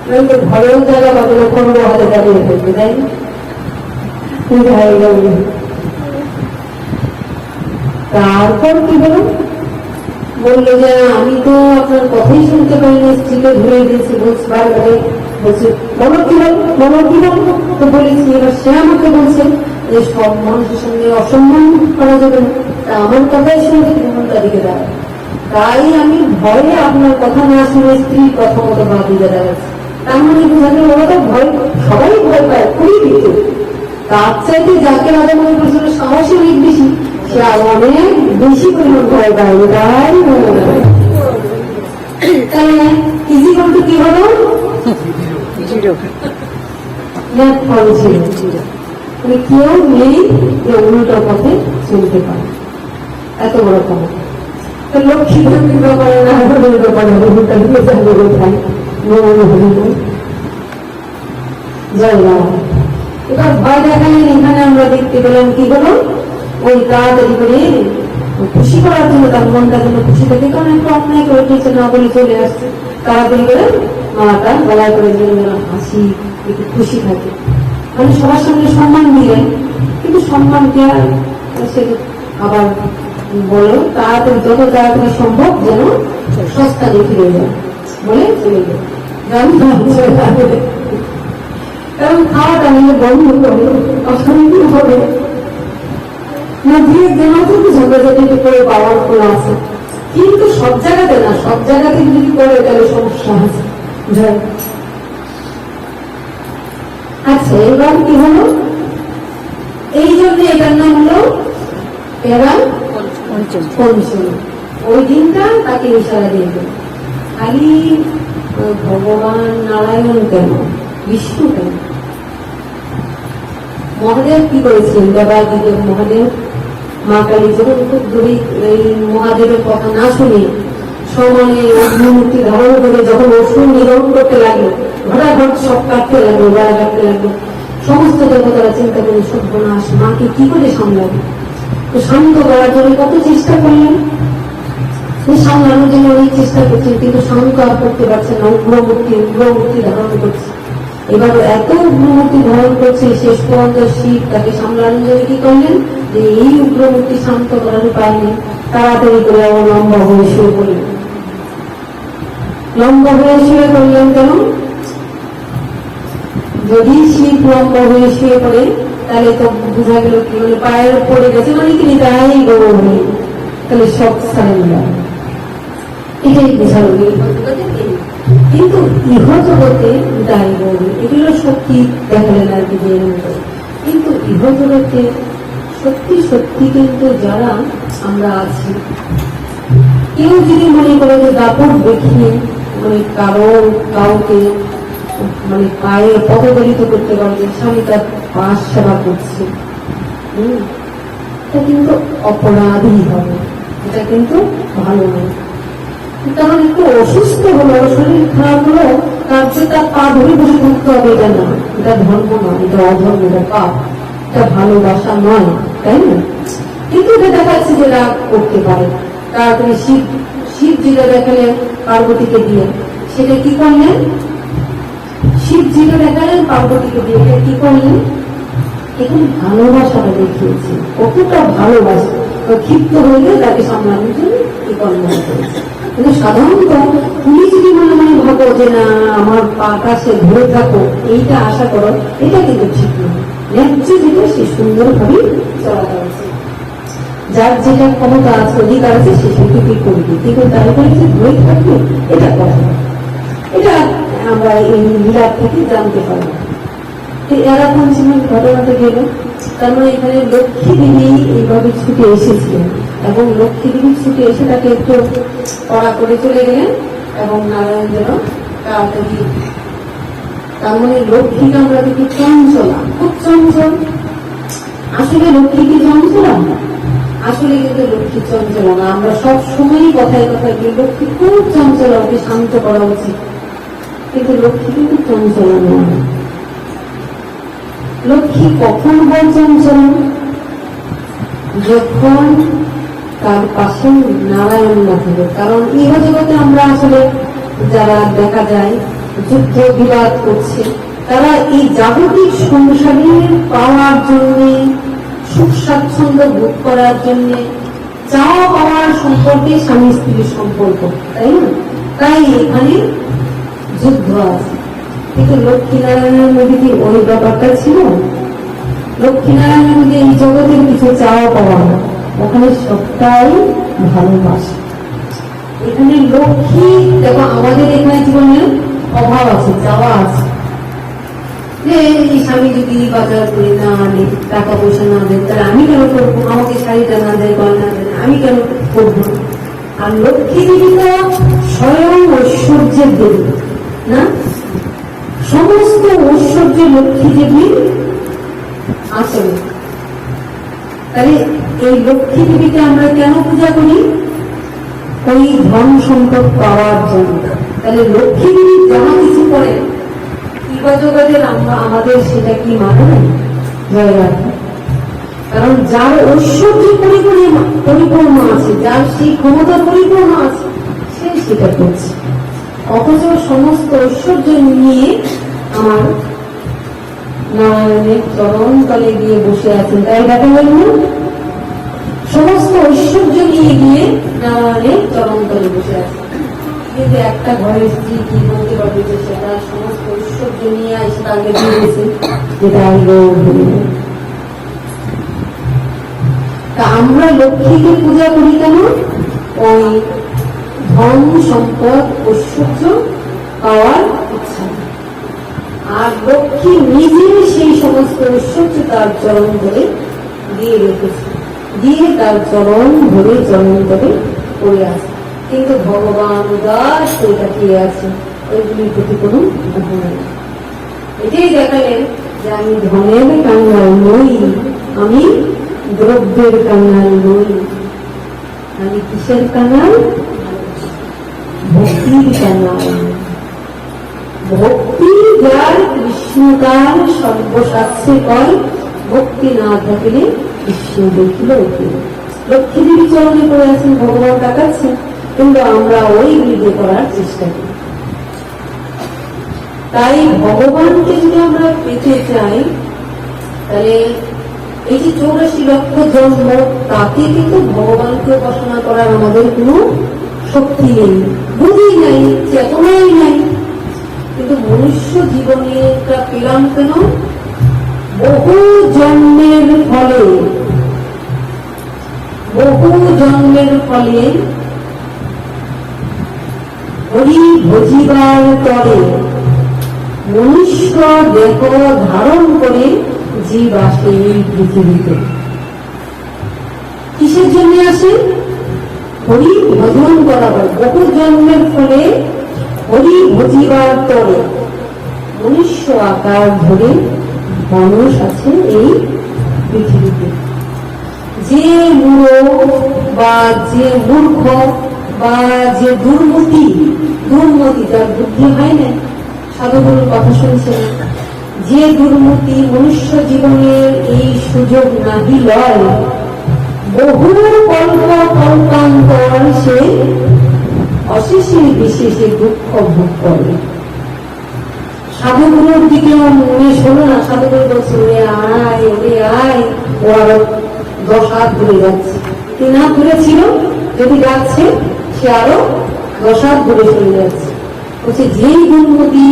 নয়তো ঘরেও জায়গা পাবে না, কোনো হাতে দাঁড়িয়ে থাকবে, তাই না? তারপর কি হলো, বললো যে আমি তো আপনার কথাই শুনতে পারিনি, স্ত্রীকে ধরে দিয়েছি, বলছি বারবারে, বলছে বলো কি বল, বলো কি বল, তো বলেছি। এবার সে আমাকে বলছে যে সব মানুষের সঙ্গে অসম্মান করা যাবে না, তা আমার কথাই শুনতে মনটা দিকে দাঁড়ায়, তাই আমি ভয়ে আপনার কথা না শুনে স্ত্রীর কথা মতো ভাব দিকে দাঁড়াচ্ছি। তার মানে বোঝাতে ওরা তো ভয়, সবাই ভয় পায়, খুবই দিত। তার চাইতে যাকে রাজা মনে করছিল সাহসী অনেক বেশি, সে অনেক বেশি পরিমাণ ভয় পায়, তাই তাহলে ইজি বলতে কি হলো, মানে কেউ নেই যে উল্টো পথে চলতে পারে, এত বড় ক্ষমতা। তো লক্ষ্মী ভক্তির ব্যাপারে না হলের ব্যাপারে জয় রাম। এবার ভয় দেখালেন, এখানে আমরা দেখতে পেলাম কি হলো, ওই তাড়াতাড়ি করে খুশি করার জন্য, তার মনটা যেন খুশি থাকে, কারণ একটা অন্যায় করে দিয়েছে না বলে চলে আসছে, তাড়াতাড়ি করে মাটা গলায় করে যেন হাসি, একটু খুশি থাকে, মানে সবার সঙ্গে সম্মান দিলেন, কিন্তু সম্মানকে সে আবার বলো তাড়াতাড়ি, যত তাড়াতাড়ি সম্ভব যেন সস্তা দিয়ে ফিরে যায় বলে চলে যায়। কারণ খাওয়াটা নিয়ে বন্ধ করে অশান্তি হবে না, দিয়ে যেন কিন্তু ঝগড়াঝাটি করে পাওয়ার খোলা আছে, কিন্তু সব জায়গাতে না, সব জায়গাতে যদি করে তাহলে সমস্যা আছে। আচ্ছা, এবার কি হলো, এই জন্য এটার নাম হলো এরা পঞ্চম। ওই দিনটা তাকে ইশারা দিয়ে দেবে, খালি ভগবান নারায়ণ কেন, বিষ্ণু কেন, মহাদেব কি করেছিলেন, দেবাদিদেব মহাদেব, মা কালী যখন খুব ধরে এই মহাদেবের কথা না শুনে সমানে অগ্নিমূর্তি ধারণ করে যখন অসুর নিধন করতে লাগলো, ঘটাঘট সব কাটতে লাগলো, বেড়া কাটতে লাগলো, সমস্ত দেবতারা চিন্তা করে সর্বনাশ, মাকে কি করে সামলাবে, তো শান্ত করার জন্য কত চেষ্টা করলেন, সামলানোর জন্য অনেক চেষ্টা করছেন, কিন্তু শান্ত আর করতে পারছেন না, উগ্রমূর্তি ধারণ করছে। এবার এত উগ্রমূর্তি ধারণ করছে, শেষ পর্যন্ত শিব তাকে সামলানোর জন্য কি করলেন, যে এই উগ্রমূর্তি শান্ত করার উপায় নেই, তাড়াতাড়ি করে লম্বা হয়ে শুয়ে পড়লেন। লম্বা হয়ে শুয়ে পড়লেন কেন, যদি শিব লম্বা হয়ে শুয়ে পড়ে তাহলে তো বোঝা গেল কি, মানে পায়ের পড়ে গেছে, মানে তিনি তাই গৌরব হয়ে, তাহলে সব সারেন্ডার, এটাই বোঝালো। কিন্তু ইহজগতে দায়ী গৌরব, এগুলো সত্যি দেখালেন আর কি, কিন্তু ইহজগতে সত্যি সত্যি কিন্তু যারা আমরা আছি, কেউ যদি মনে করে যে দাপট দেখিয়ে মানে কাউকে মানে পায়ে পদদলিত করতে পারবে, স্বামী তার পাশ সেবা করছে, এটা কিন্তু অপরাধী হবে, এটা কিন্তু ভালো নয়। কারণ একটু অসুস্থ হলো, শরীর খারাপ হলো, তার যে তার পা ধরে বসে থাকতে হবে, এটা না, এটা ধর্ম নয়, এটা অধর্ম, এটা পাপ, এটা ভালোবাসা নয়, তাই না? কিন্তু এটা দেখা যাচ্ছে যে রাগ করতে পারে। তারপরে শিব যেটা দেখালেন পার্বতীকে দিয়ে, সেটা কি করলেন, শিব যেটা দেখালেন পার্বতীকে দিয়ে, এটা কি করলেন, এখানে ভালোবাসাটা দেখিয়েছে, কতটা ভালোবাসা, ক্ষিপ্ত হইলে তাকে সামলানোর জন্য কি কর্ম করেছে। কিন্তু সাধারণত তুমি যদি মনে মনে ভাবো যে না আমার পাটা সে ধরে থাকো, এইটা আশা করো, এটা কিন্তু ঠিক নয়। ন্যায্য যেটা সে সুন্দরভাবে চলা যাচ্ছে। যার যেটা ক্ষমতা আছে, অধিকার আছে, সে সেটুকুই করবে, কিন্তু তারপরে যে ধরে থাকবে এটা করা না। এটা আমরা এই লীলা থেকে জানতে পারি। এরা পঞ্চমী ঘটনাতে গেল, তার মানে এখানে লক্ষ্মী দেবী এইভাবে ছুটে এসেছিলেন এবং লক্ষ্মী দেবী ছুটে এসে তাকে একটু কড়া করে চলে গেলেন এবং নারায়ণ যেন তাড়াতাড়ি। তার মানে লক্ষ্মীকে আমরা দেখি চঞ্চলা, খুব চঞ্চল। আসলে লক্ষ্মী কি চঞ্চলা? আসলে কিন্তু লক্ষ্মী চঞ্চলা না। আমরা সব সময়ই কথায় কথায় বলি লক্ষ্মী খুব চঞ্চলা, ওকে শান্ত করা উচিত, কিন্তু লক্ষ্মী কিন্তু চঞ্চলা নয়। লক্ষ্মী কখন হয় চঞ্চলা? যখন তার পাশে নারায়ণ না থাকে। কারণ এই জগতে আমরা আসলে যারা দেখা যায় যুদ্ধ বিবাদ করছে, তারা এই জাগতিক সংসারের পাওয়ার জন্য, সুখ স্বাচ্ছন্দ্য ভোগ করার জন্য, চাওয়া পাওয়ার সম্পর্কে স্বামী স্ত্রীর সম্পর্ক, তাই না? তাই এখানে যুদ্ধ আছে। কিন্তু লক্ষ্মীনারায়ণের মধ্যে কি ওই ব্যাপারটা ছিল? লক্ষ্মীনারায়ণের মধ্যে এই জগতের কিছু চাওয়া পাওয়া না, ওখানে সবটাই ভালোবাসা। এখানে লক্ষ্মী দেখো, আমাদের এখানে জীবনের অভাব আছে, চাওয়া আছে, যে এই স্বামী যদি বাজার করে না আনে, টাকা পয়সা না দেয়, তাহলে আমি কেন করবো? আমাকে শাড়িটা না দেয়, গয়না দেয়, আমি কেন করবো? আর লক্ষ্মী দেবী তো স্বয়ং ঐশ্বর্যের দেবী না, সমস্ত ঐশ্বর্য লক্ষ্মী দেবী আসলে। তাহলে এই লক্ষ্মী দেবীকে আমরা কেন পূজা করি? ওই ধন সম্পদ পাওয়ার জন্য। তাহলে লক্ষ্মী দেবী যাহা কিছু করেন জগতের আমরা আমাদের সেটা কি মানে জয় রাখি। কারণ যার ঐশ্বর্য পরিপূর্ণ আছে, যার সেই ক্ষমতা পরিপূর্ণ আছে, সে সেটা করছে। অথচ সমস্ত ঐশ্বর্য নিয়ে আমার নারায়ণের চরণ তলে গিয়ে বসে আছেন, তাই দেখা গেল না? সমস্ত ঐশ্বর্য নিয়ে গিয়ে নারায়ণের চরণ তলে বসে আছেন। কিন্তু একটা ঘরের স্ত্রী কি বলতে পারবে যে সেটা সমস্ত ঐশ্বর্য নিয়ে এসে তাকে দিয়েছে, যেটা তা আমরা লক্ষ্মীকে পূজা করি কেন? ওই ধন সম্পদ ঐশ্বর্য পাওয়ার ইচ্ছা। আর লক্ষ্মী নিজে সেই সমস্ত ঐশ্বর্য তার চরণ ধরে দিয়ে রেখেছে, দিয়ে তার চরণ ধরে চরণ ধরে পড়ে আছে। কিন্তু ভগবান উদাস হয়ে তাকিয়ে আছে, ওইগুলির প্রতি কোনো ধারণা নেই। এটাই দেখালেন যে আমি ধনের কাঙ্গাল নই, আমি দ্রব্যের কাঙ্গাল নই, আমি কিসের কাঙ্গাল? ভক্তির কাঙ্গাল। ভক্তি যার কৃষ্ণকার সর্বশাস্ত্রে কয়, ভক্তি না থাকলে কৃষ্ণ দেখিল। লক্ষ্মী দেবী চরণে পড়ে আছেন, ভগবান তাকাচ্ছেন, কিন্তু আমরা ওই বিধে করার চেষ্টা করি। তাই ভগবানকে যদি আমরা পেতে চাই, তাহলে এই যে 84 লক্ষ জন্ম, তাতে কিন্তু ভগবানকে উপাসনা করার আমাদের কোনো শক্তি নেই, বুদ্ধি নাই, চেতনাই নাই। কিন্তু মনুষ্য জীবনে পেলাম কেন? বহু জন্মের ফলে, বহু জন্মের ফলে হরি ভজিবার তরে মনুষ্য দেহ ধারণ করে জীব আসে এই পৃথিবীতে। কিসের জন্য আসে? হরি ভজন করাবার। বহু জন্মের ফলে হরি ভজিবার তরে মনুষ্য আকার ধরে মানুষ আছে এই পৃথিবীতে। যে মূঢ় বা যে মূর্খ বা যে দুর্মতি, যার বুদ্ধি হয় না, সাধুগুরুর কথা শুনছে না, যে দুর্মতি মনুষ্য জীবনের এই সুযোগ নাহি লয়, বহু কল্প কল্পান্তর সে অশেষে বিশেষে দুঃখ ভোগ করে। সাধুগুরুর দিকে মনে শোনো না, সাধুগুরু বলছে ওরে আয়, ওরে আয়, ও আরো 10 হাত দূরে যাচ্ছে, 3 হাত দূরে ছিল, যদি যাচ্ছে সে আরো 10 হাত দূরে চলে যাচ্ছে। বলছে যেই দুর্মতি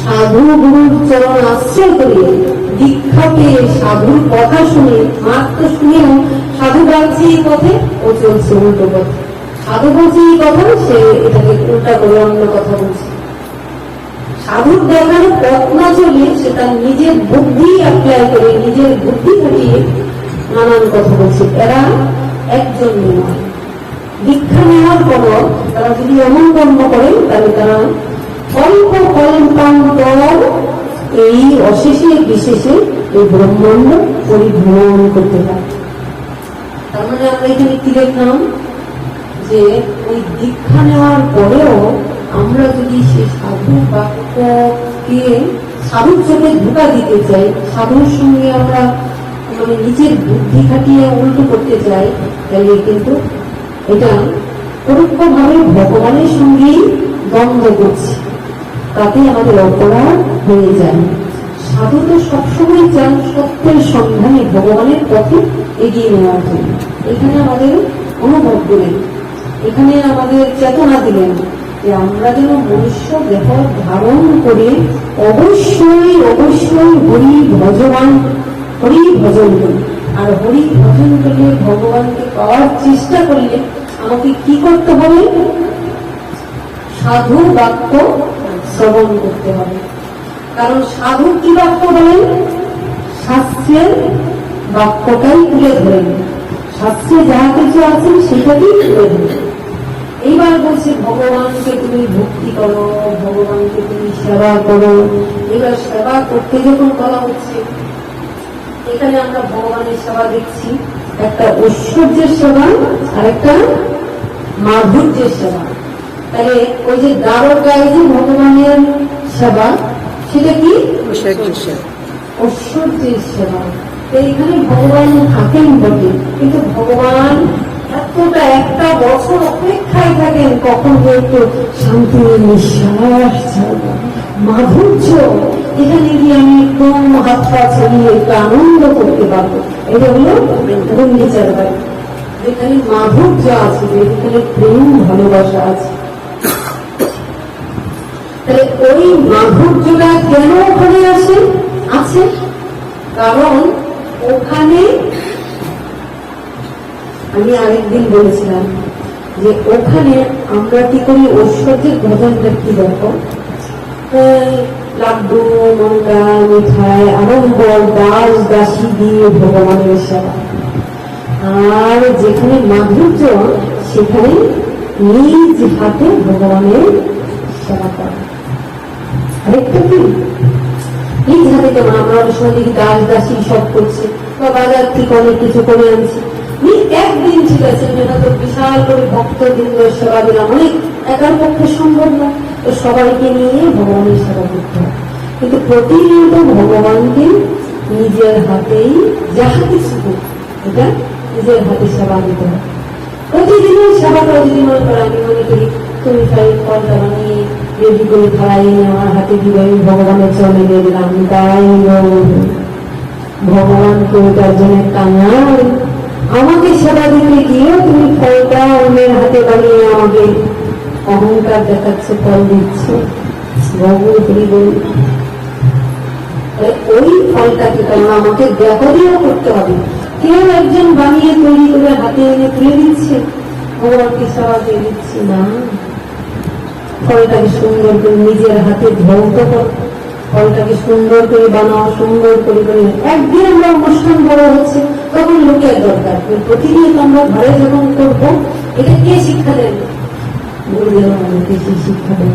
সাধু গুরুর চরণ আশ্রয় করে দীক্ষা পেয়ে সাধুর কথা শুনে মাত্র শুনেও সাধু ডাকছে এই পথে, ও চলছে উল্টো পথে। সাধু বলছে এই কথা, সে এটাকে উল্টা করে অন্য কথা বলছে। সাধুর দেখানো পথ না চলে সে তার নিজের বুদ্ধি অ্যাপ্লাই করে, নিজের বুদ্ধি খাটিয়ে নানান কথা বলছে। এরা একজন নয়। দীক্ষা নেওয়ার পর তারা যদি এমন কর্ম করে তাহলে তারা অল্প কল্পান্তর এই অশেষে বিশেষে এই ব্রহ্মাণ্ড পরিভ্রমণ করতে পারে। তার মানে আমরা এখানে কি দেখলাম যে ওই দীক্ষা নেওয়ার পরেও আমরা যদি সে সাধু বাক্যকে সাধুর চোখে ধোঁকা দিতে চাই, সাধুর সঙ্গে আমরা মানে নিজের বুদ্ধি খাটিয়ে উল্টো করতে চাই, তাহলে কিন্তু এটা পরোক্ষভাবে ভগবানের সঙ্গেই দ্বন্দ্ব করছে, তাতে আমাদের অপরাধ হয়ে যায়। সাধু তো সবসময় চান সত্যের সন্ধানে ভগবানের পথে এগিয়ে নেওয়ার জন্য। এখানে আমাদের অনুভব করেন, এখানে আমাদের চেতনা দিলেন যে আমরা যেন মনুষ্য দেহ ধারণ করে অবশ্যই অবশ্যই হরি ভজন করি। আর হরি ভজন করলে, ভগবানকে পাওয়ার চেষ্টা করলে আমাকে কি করতে হবে? সাধু বাক্য শ্রবণ করতে হবে। কারণ সাধু কি বাক্য বলেন? শাস্ত্রের বাক্যটাই তুলে ধরেন, শাস্ত্রে যাহা কিছু আছে সেটাকেই তুলে ধরেন। এইবার বলছে ভগবানকে তুমি ভক্তি করো, ভগবানকে তুমি সেবা করো। এবার সেবা করতে যখন বলা হচ্ছে, এখানে আমরা ভগবানের সেবা দেখছি, একটা ঐশ্বর্যের সেবা আর একটা মাধুর্যের সেবা। তাহলে ওই যে দ্বারকায় যে ভগবানের সেবা, সেটা কি? ঐশ্বর্যের সেবা। এইখানে ভগবান থাকেন বটে, কিন্তু ভগবান এতটা একটা বছর অপেক্ষায় থাকেন কখন একটু শান্তি নিঃশ্বাস ছাড়বো, মাধুর্য এখানে গিয়ে আমি একদম হাত পা ছড়িয়ে একটু আনন্দ করতে পারবো। এটা হলো গুন্ডিচার বাড়ি, যেখানে মাধুর্য আছে, যেখানে প্রেম ভালোবাসা আছে। তাহলে ওই মাধুর্যটা কেন ওখানে আছে? কারণ ওখানে আমি আরেকদিন বলেছিলাম যে ওখানে আমরা কি করি, ঐশ্বর্যের ভজনটা কি দেখো, লাড্ডু, মন্ডা, মিঠাই, আড়ম্বর, দাস দাসী দিয়ে ভগবানের সেবা। আর যেখানে মাধুর্য সেখানে নিজ হাতে ভগবানের সেবা করা। আরেকটা কি, নিজ হাতে কেমন আমরা অনেক সময় দেখি দাস দাসী সব করছে, বা বাজার থেকে অনেক কিছু করে আনছি। একদিন ঠিক আছে, তো বিশাল করে ভক্তবৃন্দ সেবা দিলাম, অনেক একার পক্ষে সম্ভব না, তো সবাইকে নিয়ে ভগবানের সেবা করতে হয়। কিন্তু প্রতিনিয়ত ভগবানকে নিজের হাতেই যাহা কিছু এটা নিজের হাতে সেবা দিতে হয়। প্রতিদিনের সেবা করে যদি মনে করে, আমি মনে করি তুমি খাই ফলটা বানিয়ে রেডি করে খাই আমার হাতে দিবে, আমি ভগবানের চরণে দিয়ে দিলাম, তাই ভগবানকে তার জন্য কাঙাল। আমাকে সেবা দিতে গিয়ে তুমি ফলটা অন্যের হাতে বানিয়ে আমাকে অহংকার দেখাচ্ছে, ফল দিচ্ছে। ওই ফলটাকে কারণ আমাকে ব্যাপারেও করতে হবে। কেউ একজন বানিয়ে তৈরি করে হাতে এনে তুলে দিচ্ছে, ভগবানকে সেবা দিয়ে দিচ্ছে না। ফলটাকে সুন্দর করে নিজের হাতে ধৌত কর, ফলটাকে সুন্দর করে বানাও, সুন্দর করে করে। একদিন আমরা অনুষ্ঠান বড় হচ্ছে, তখন লোকের দরকার। প্রতিদিন আমরা ঘরে যখন করবো, এটা কে শিক্ষা দেন? গুরুদেব আমাদেরকে শিক্ষা দেন।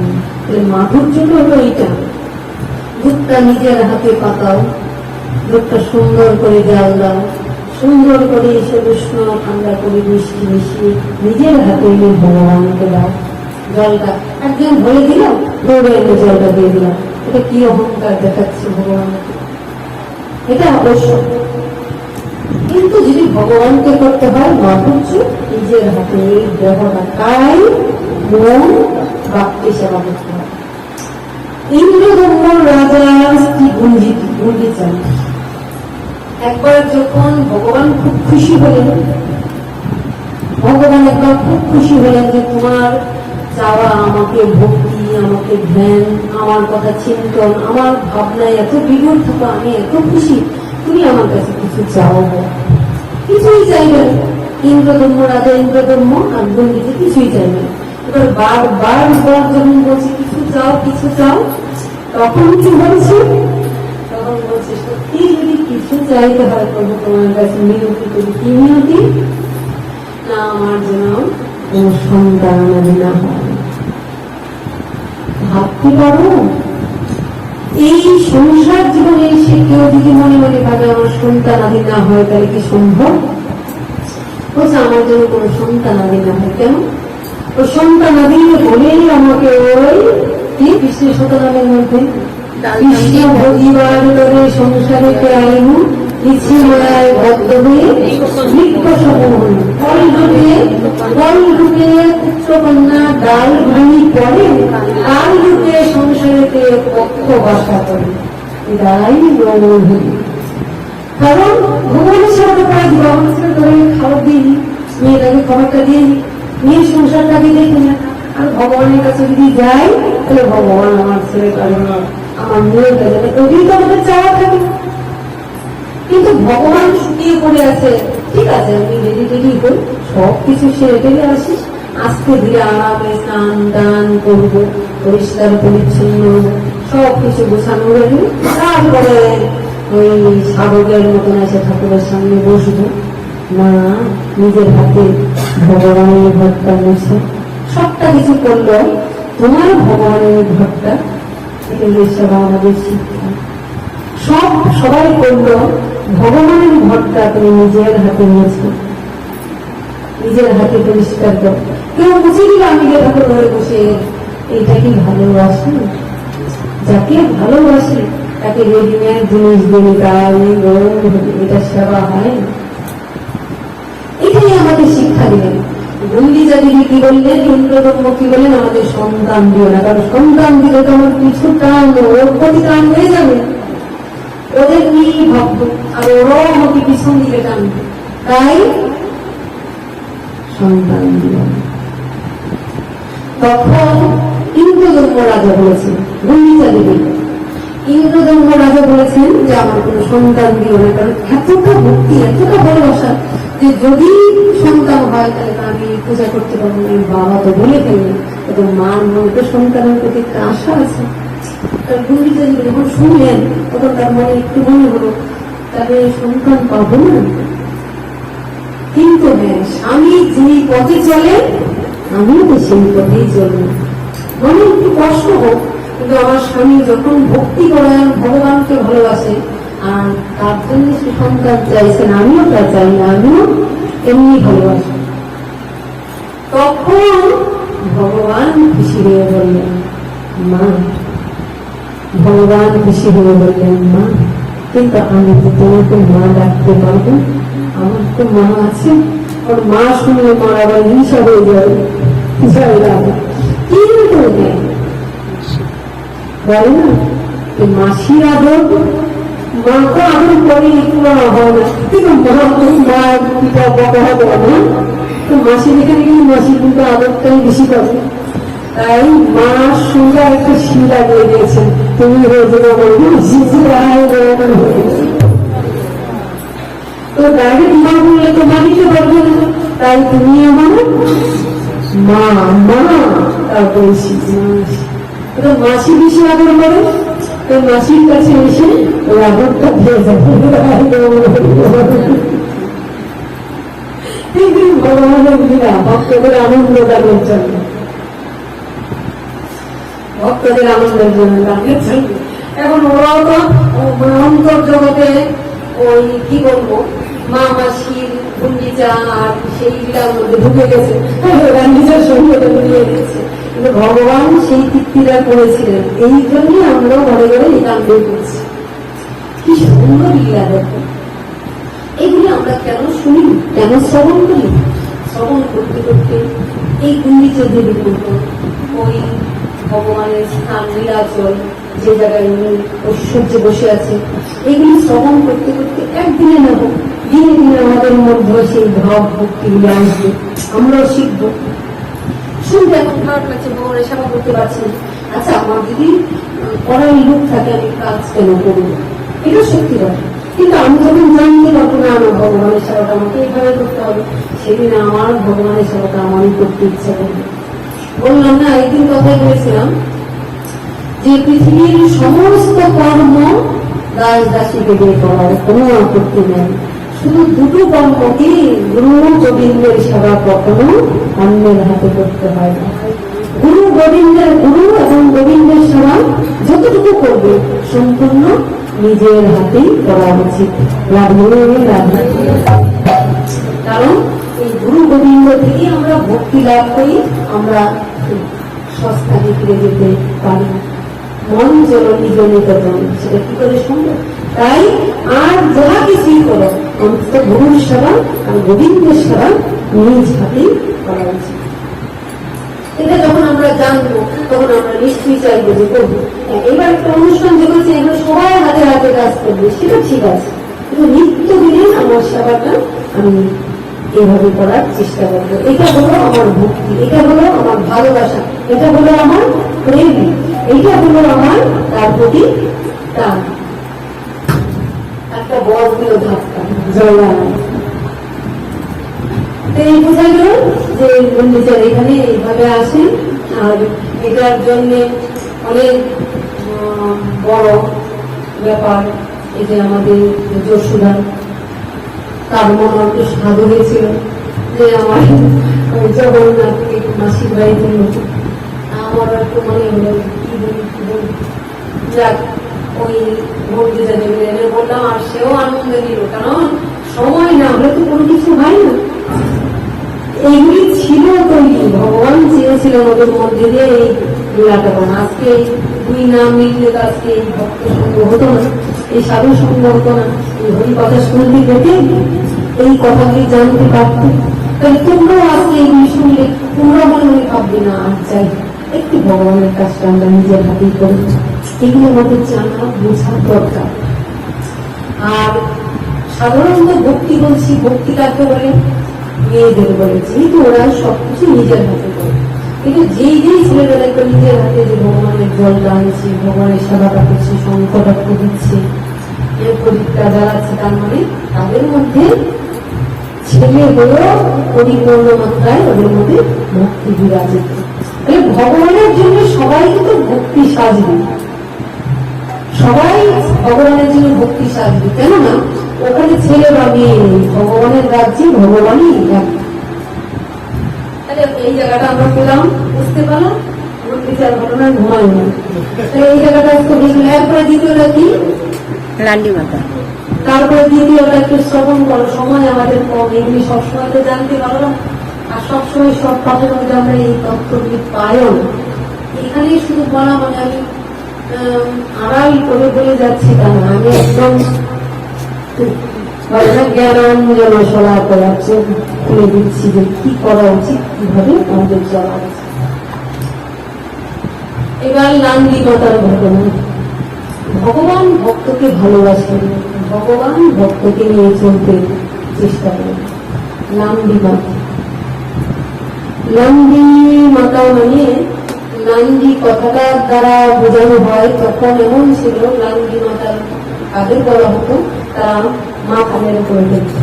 মাধুর্যটা হলো এইটা, দুধটা নিজের হাতে পাতাও, দুধটা সুন্দর করে জাল দাও, সুন্দর করে এসে উষ্ণ ঠান্ডা করে মিষ্টি মিশিয়ে নিজের হাতে এনে ভগবানকে দাও। জলটা একদিন ভরে দিলাম, দৌড়ে এনে জলটা দিয়ে দিলাম, এটা কি অহংকার দেখাচ্ছে ভগবানকে? এটা অবশ্য। কিন্তু যদি ভগবানকে করতে হয় মাধুর্য নিজের হাতে, এই দেহটা তাই মন বাক্যে সেবা করতে হয়। ইন্দ্রদম্ভ রাজার স্ত্রী গুঞ্জিচা একবার যখন ভগবান খুব খুশি হলেন, ভগবান একবার খুব খুশি হলেন যে তোমার চাওয়া আমাকে ভক্তি আমাকে ধ্যান, আমার কথা চিন্তন, আমার ভাবনায় এত বিগড় থাকো, আমি এত খুশি, তুমি আমার কাছে কিছু চাও, কিছুই চাইবে না। ইন্দ্রধর্ম, রাজা ইন্দ্রধর্ম আর বন্দিতে কিছুই চাইবে না। এবার বারবার যখন বলছে কিছু চাও কিছু চাও, তখন কি বলছে, তখন বলছে সত্যি যদি কিছু চাইতে হয় তবু তোমার কাছে মিনতি করি। কি মিনতি? না আমার যেন কোন সন্তান না হয়। ভাবতে পারো এই সংসার জীবনে এসে কেউ যদি মনে মনে ভাবে আমার সন্তান আদি না হয় তাহলে কি সম্ভব? বলছে আমার জন্য কোন সন্তান আদি না হয়। কেন? ও সন্তান আদি বলেই আমাকে ওই কি বিষ্ণু শতনামের মধ্যে কৃষ্ণ ভোগিবার করে সংসারেতে আইনু ইচ্ছে মায়ায় বদ্ধ হয়ে বৃক্ষ সমূহ ফল রূপে পুত্রকন্যা ডাল ভাঙি পড়ে, তার রূপে সংসারেতে পক্ষ বাসা করে। এটাই গ্রহণ। কারণ ভগবানের সাথে পাই ভগবানের ধরে খাবার দিয়ে মেয়েটাকে খাবারটা দিয়ে মেয়ের সংসারটাকে দেখে না। আর ভগবানের কাছে যদি যাই তাহলে ভগবান আমার ছেলে পারে না, আমার মেয়েটা যাবে, ওই তো আমাদের চাওয়া থাকে। কিন্তু ভগবান শুকিয়ে পড়ে আছে, ঠিক আছে আমি রেডি টেডি হই, সবকিছু সেরে টেলে আসিস, আজকে ধীরে আরামে স্নান দান করবো, পরিষ্কার পরিচ্ছন্ন সবকিছু গোছানো হয়ে গেলে তারপরে ওই সাধকের মতন এসে ঠাকুরের সামনে বসবো। না, নিজের হাতে ভগবানের ঘরটা মুছে সবটা কিছু করলো, তোমার ভগবানের ঘরটা এগুলো সেবা আমাদের শিক্ষা। সবাই করলো, ভগবানের ঘরটা তুমি নিজের হাতে মুছে, নিজের হাতে পরিষ্কার করো। কেউ মুছে দিল, আমি যে ঠাকুর ঘরে বসে, এটা কি ভালোবাসি? যাকে ভালোবাসি তাকে রেডিমেড জিনিস দিলে তাই এটা সেবা হয়। এটাই আমাদের শিক্ষা দিলেন গুন্ডিজা দেবী। কি বললেন? ইন্দ্রধর্ম কি বললেন? আমাদের সন্তান দিও না, কারণ সন্তান দিলে তো আমার কিছু টান, ওর প্রতি টান হয়ে যাবে, ওদের নিয়েই ভাবত, আর ওরাও আমাকে পিছন দিকে টানবে, তাই সন্তান দিও না। তখন ইন্দ্রধর্ম রাজা বলেছেন, গুন্ডিজা দেবী ইন্দ্রধর্ম রাজা বলেছেন যে আমার কোন সন্তান দিও না, কারণ এতটা ভক্তি, এতটা ভালোবাসা যে যদি সন্তান হয় তাহলে আমি পূজা করতে পারবো না। বাবা তো বলে ফেললেন, তো মার মধ্যে সন্তানের প্রতি একটা আশা আছে। তার গুন্ডিজা দেবী যখন শুনলেন তখন তার মনে একটু মনে হলো তাহলে সন্তান পাবো না। কিন্তু হ্যাঁ, স্বামী যেই পথে চলে আমিও তো সেই পথেই চলবো, মানে একটু কষ্ট হোক, কিন্তু আমার স্বামী যখন ভক্তি করেন, ভগবানকে ভালোবাসে, আর তার জন্য সে সন্তান চাইছেন, আমিও তা চাই না, আমিও এমনি ভালোবাসি। তখন ভগবান খুশি হয়ে বললেন মা, ভগবান খুশি হয়ে বললেন মা, কিন্তু আমি তো তোমাকে মা ডাকতে পারবো, আমার তো মা আছে। ওর মা শুনলে মা আবার হিংসা হয়ে যাবে, কিন্তু বলে না মাসির আদর, মা তো আদর করে একটু হয় না, কিন্তু মা তো মায়ের পিতা বকা হবে না, তো মাসি যেখানে গেলে মাসি কিন্তু আদরটাই বেশি করে। তাই মার সঙ্গে একটা শিল লাগিয়ে দিয়েছেন, তুমি হয়েছে তো ডাইরেক্ট মা বললে তো মানিতে পারবে না, তাই তুমি আমার মা, মা তারপরে মাসি বেশি আদর করে, তো মাসির কাছে এসে ওই আদরটা দিয়ে যাবে। ভগবানের লীলা ভক্তদের আনন্দ দানের জন্য, ভক্তদের আনন্দের জন্য দানের জন্য। এখন ওরাও তো অন্তর জগতে ওই কি বলবো মা মাসির গুন্ডিজা আর সেই লীলার মধ্যে ঢুকে গেছে, ওরা নিজের সঙ্গে মিলিয়ে দিয়েছে। কিন্তু ভগবান সেই তৃপ্তিটা করেছিলেন, এই জন্যই আমরাও ঘরে ঘরে এই কাণ্ডই করছি। কি সুন্দর লীলা দেখো, এগুলি আমরা কেন শুনি, কেন শ্রবণ করি? শ্রবণ করতে করতে এই গুন্ডিজা দেবী করত ওই ভগবানের স্থান লীলাচল, যে জায়গায় উনি ঐশ্বর্যে বসে আছে, এগুলি শ্রবণ করতে করতে একদিনে নেব, দিনে দিনে আমাদের মধ্যে সেই ভাব ভক্তিগুলি আসবে, আমরাও শিখবো। শুনতে এখন খারাপ লাগছে, ভগবানের সেবা করতে পারছি, আচ্ছা আমার যদি করার লোক থাকে আমি কাজ কেন করবো, এটা সত্যি কথা। কিন্তু আমি যখন জানতে পারবো না আমার ভগবানের সেবাটা আমাকে এইভাবে করতে হবে, সেদিন আমার ভগবানের সেবাটা আমারই করতে ইচ্ছা করবে। বললাম না একদিন কথাই বলেছিলাম যে পৃথিবীর সমস্ত কর্ম দাস দাসীকে দিয়ে করার কোনো আপত্তি নেই, শুধু দুটো কর্মকে গুরু গোবিন্দের সেবা কখনো অন্যের হাতে করতে হয় না। গুরু গোবিন্দের গুরু এবং গোবিন্দের সেবা যতটুকু করবে সম্পূর্ণ নিজের হাতেই করা উচিত। কারণ এই গুরু গোবিন্দ থেকে আমরা ভক্তি লাভ করি, আমরা সস্তাকে ফিরে যেতে পারি। মন জননী জনিতন, সেটা কি করে সম্ভব? তাই আর যাহা কিছুই করো অন্তত গুরুর সেবা আর গোবিন্দের সেবা নিজ হাতেই করা উচিত। এটা যখন আমরা জানবো তখন আমরা নিশ্চয়ই চাইবো যে করবো। এবার একটা অনুষ্ঠান যে করছে এখানে সবাই হাতে হাতে কাজ করবে, সেটা ঠিক আছে, কিন্তু নিত্য দিনে আমার সেবাটা আমি এইভাবে করার চেষ্টা করবো। এটা হলো আমার ভক্তি, এটা হলো আমার ভালোবাসা, এটা হলো আমার প্রেম, এটা হলো আমার তার প্রতি টান। একটা বড় হলো ধাক্কা জয়গান। এই বোঝা গেল যে নিজের এখানে এইভাবে আসেন, আর এটার জন্য অনেক বড় ব্যাপার। এই যে আমাদের যশোদা, তার মনে একটু সাধু হয়েছিল যে আমার জগন্নাথকে মাসির বাড়িতে আমার একটু মনে হলো কি বলি যাক ওই ভক্তিটা দেবে বললাম, আর সেও আনন্দ নিল, কারণ সময় না হলে তো কোনো কিছু হয় না। এইগুলি ছিল তৈরি, ভগবান চেয়েছিলেন ওদের মধ্যে দিয়ে এই লীলাটা বানা। আজকে দুই নাম মিললে তো আজকে এই ভক্ত সঙ্গ হতো না, এই সাধু সঙ্গ হতো না, এই হরি কথা শুনতে পেতে এই কথাগুলি জানতে পারতে। তাহলে তোমরাও আজকে এইগুলি শুনলে তোমরা মনে মনে ভাববে না আর চাই একটু ভগবানের কাজটা আমরা নিজের হাতেই করি। এগুলো আমাদের জানা বোঝার দরকার। আর সাধারণত ভক্তি বলছি, ভক্তি কাকে বলে? মেয়েদের বলে, যেহেতু ওরা সবকিছু নিজের হাতে করে। কিন্তু যেই ছেলেবেলা একটু নিজের হাতে যে ভগবানের জল টানছে, ভগবানের সেবাটা করছে, সংকটা দিচ্ছে, এর প্রদীপটা জ্বালাচ্ছে, তার মানে তাদের মধ্যে ছেলে হয়েও পরিপূর্ণ মাত্রায় ওদের মধ্যে ভক্তি বিরাজিত। তাহলে ভগবানের জন্য সবাই কিন্তু ভক্তি সাজবে, সবাই ভগবানের জন্য ভক্তি সাজবে। কেননা ওখানে ছেলে বা মেয়ে নেই, ভগবানের রাজ্যে ভগবানই এক। তাহলে এই জায়গাটা আমরা পেলাম, বুঝতে পারলাম, আমার বিচার ঘটনায় ঘুমাই না। তাহলে এই জায়গাটা একটু বুঝলাম। এরপরে দ্বিতীয়টা কি? লান্ডি মাতা। তারপরে দ্বিতীয়টা একটু শ্রবণ করো, সময় আমাদের কম, এগুলি সবসময় তো জানতে পারলাম, আর সবসময় সব পাঠের মধ্যে আমরা এই তথ্যগুলি পাইও না। এখানেই শুধু বলা মানে আমি আড়াই করে বলে যাচ্ছি তা না, আমি একদম জ্ঞানাঞ্জন সলা করাচ্ছে, খুলে দিচ্ছি যে কি করা উচিত, কিভাবে আমাদের চলা উচিত। এবার নান্দি মাতার ঘটনা। ভগবান ভক্তকে ভালোবাসেন, ভগবান ভক্তকে নিয়ে চলতে চেষ্টা করেন। নান্দি মাতা, নান্দি মাতা মানে নান্দি কথাটার দ্বারা বোঝানো হয় তখন এমন ছিল, নান্দি মাতার কাদের বলা হতো, তারা মা কানের উপরে দেখত।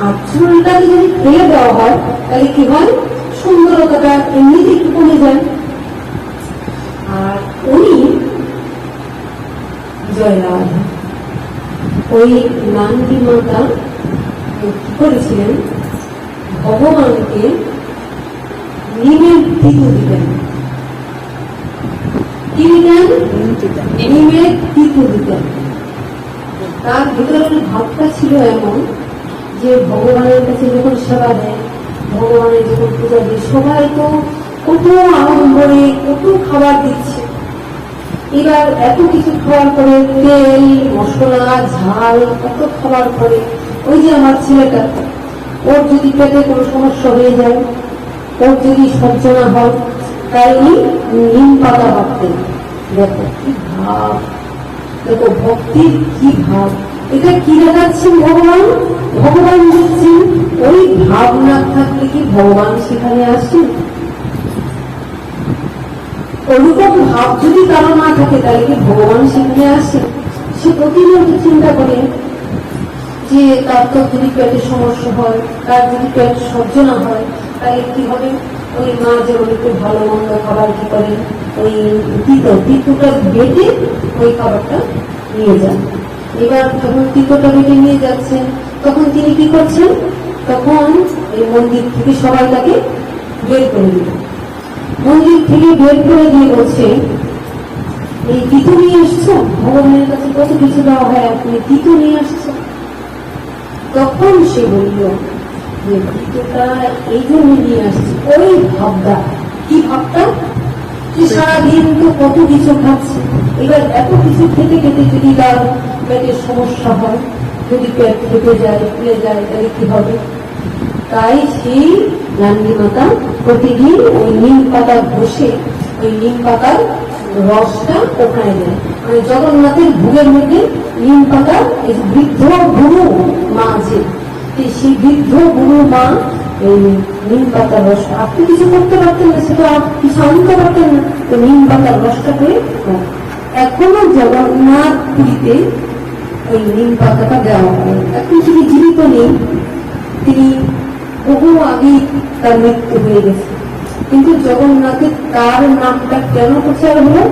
আর চুলটাকে যদি ফেলে দেওয়া হয় তাহলে কি হয়, সুন্দরতাটা এমনিতে একটু কমে যায়। আর উনি জয়রাধ, ওই নান্দি মাতা কি করেছিলেন, ভগবানকে নিমের তিতু দিতেন। কি দিতেন? নিমের তিতু দিতেন। তার ভিতরের ভাবটা ছিল এমন যে ভগবানের কাছে যখন সেবা দেয়, ভগবানের যখন পূজা দেয়, সবাই তো কত আড়ম্বরে কত খাবার দিচ্ছে। এবার এত কিছু খাবার করে, তেল মশলা ঝাল কত খাবার করে, ওই যে আমার ছেলেটা, ওর যদি পেটে কোনো সমস্যা হয়ে যায়, ওর যদি সজ্জনা হয়, তাই উনি নিম পাতা ভাবতেন। দেখো কি ভাব, দেখো ভক্তির কি ভাব। এটা কি দেখাচ্ছেন ভগবান? ভগবান দিচ্ছেন ওই ভাব না থাকলে কি ভগবান সেখানে আসছেন? ওরকম ভাব যদি কারো না থাকে তাহলে কি ভগবান সেখানে আসে? সে প্রতিনিয়ত চিন্তা করে যে তার তো যদি পেটের সমস্যা হয়, তার যদি পেট সহ্য না হয়, তাহলে কি হবে? ওই মা যেমন একটু ভালো মন্দ খাবার কি করে, ওই তিতোটা বেটে ওই খাবারটা নিয়ে যান। এবার যখন তিতোটা বেটে নিয়ে যাচ্ছেন তখন তিনি কি করছেন? তখন এই মন্দির থেকে সবাই তাকে বের করে দিলেন। মন্দির থেকে বের করে দিয়ে বলছে, এই তিতো নিয়ে আসছো? ভগবানের কাছে কত কিছু দেওয়া হয়, আপনি তিতো নিয়ে আসছো? তখন সে বলল যে তিতোটা এই জন্য নিয়ে আসছে, ওই ভাবটা। কি ভাবটা? যে সারাদিন তো কত কিছু খাচ্ছে, এবার এত কিছু খেতে খেতে যদি তার পেটের সমস্যা হয়, যদি পেট ফেটে যায়, ফুলে যায়, তাহলে কি হবে? তাই সেই গান্ধী মাতা প্রতিদিন ওই নিম পাতা ঘষে ওই নিম পাতার রসটা ওখানে দেয়। মানে জগন্নাথের ভোগের মধ্যে নিম পাতা, এই বৃদ্ধ গুরু মা আছে, সেই বৃদ্ধ গুরু মা এই নিম পাতার রস, আপনি কিছু করতে পারতেন না, সেটা কিছু আনতে পারতেন না, তো নিম পাতার রসটা করে এখনো জগন্নাথ পুরীতে ওই নিম পাতাটা দেওয়া হয়। এখন তিনি জীবিত নেই, তিনি বহু আগে তার মৃত্যু হয়ে গেছে, কিন্তু জগন্নাথের তার নামটা কেন প্রচার হলো?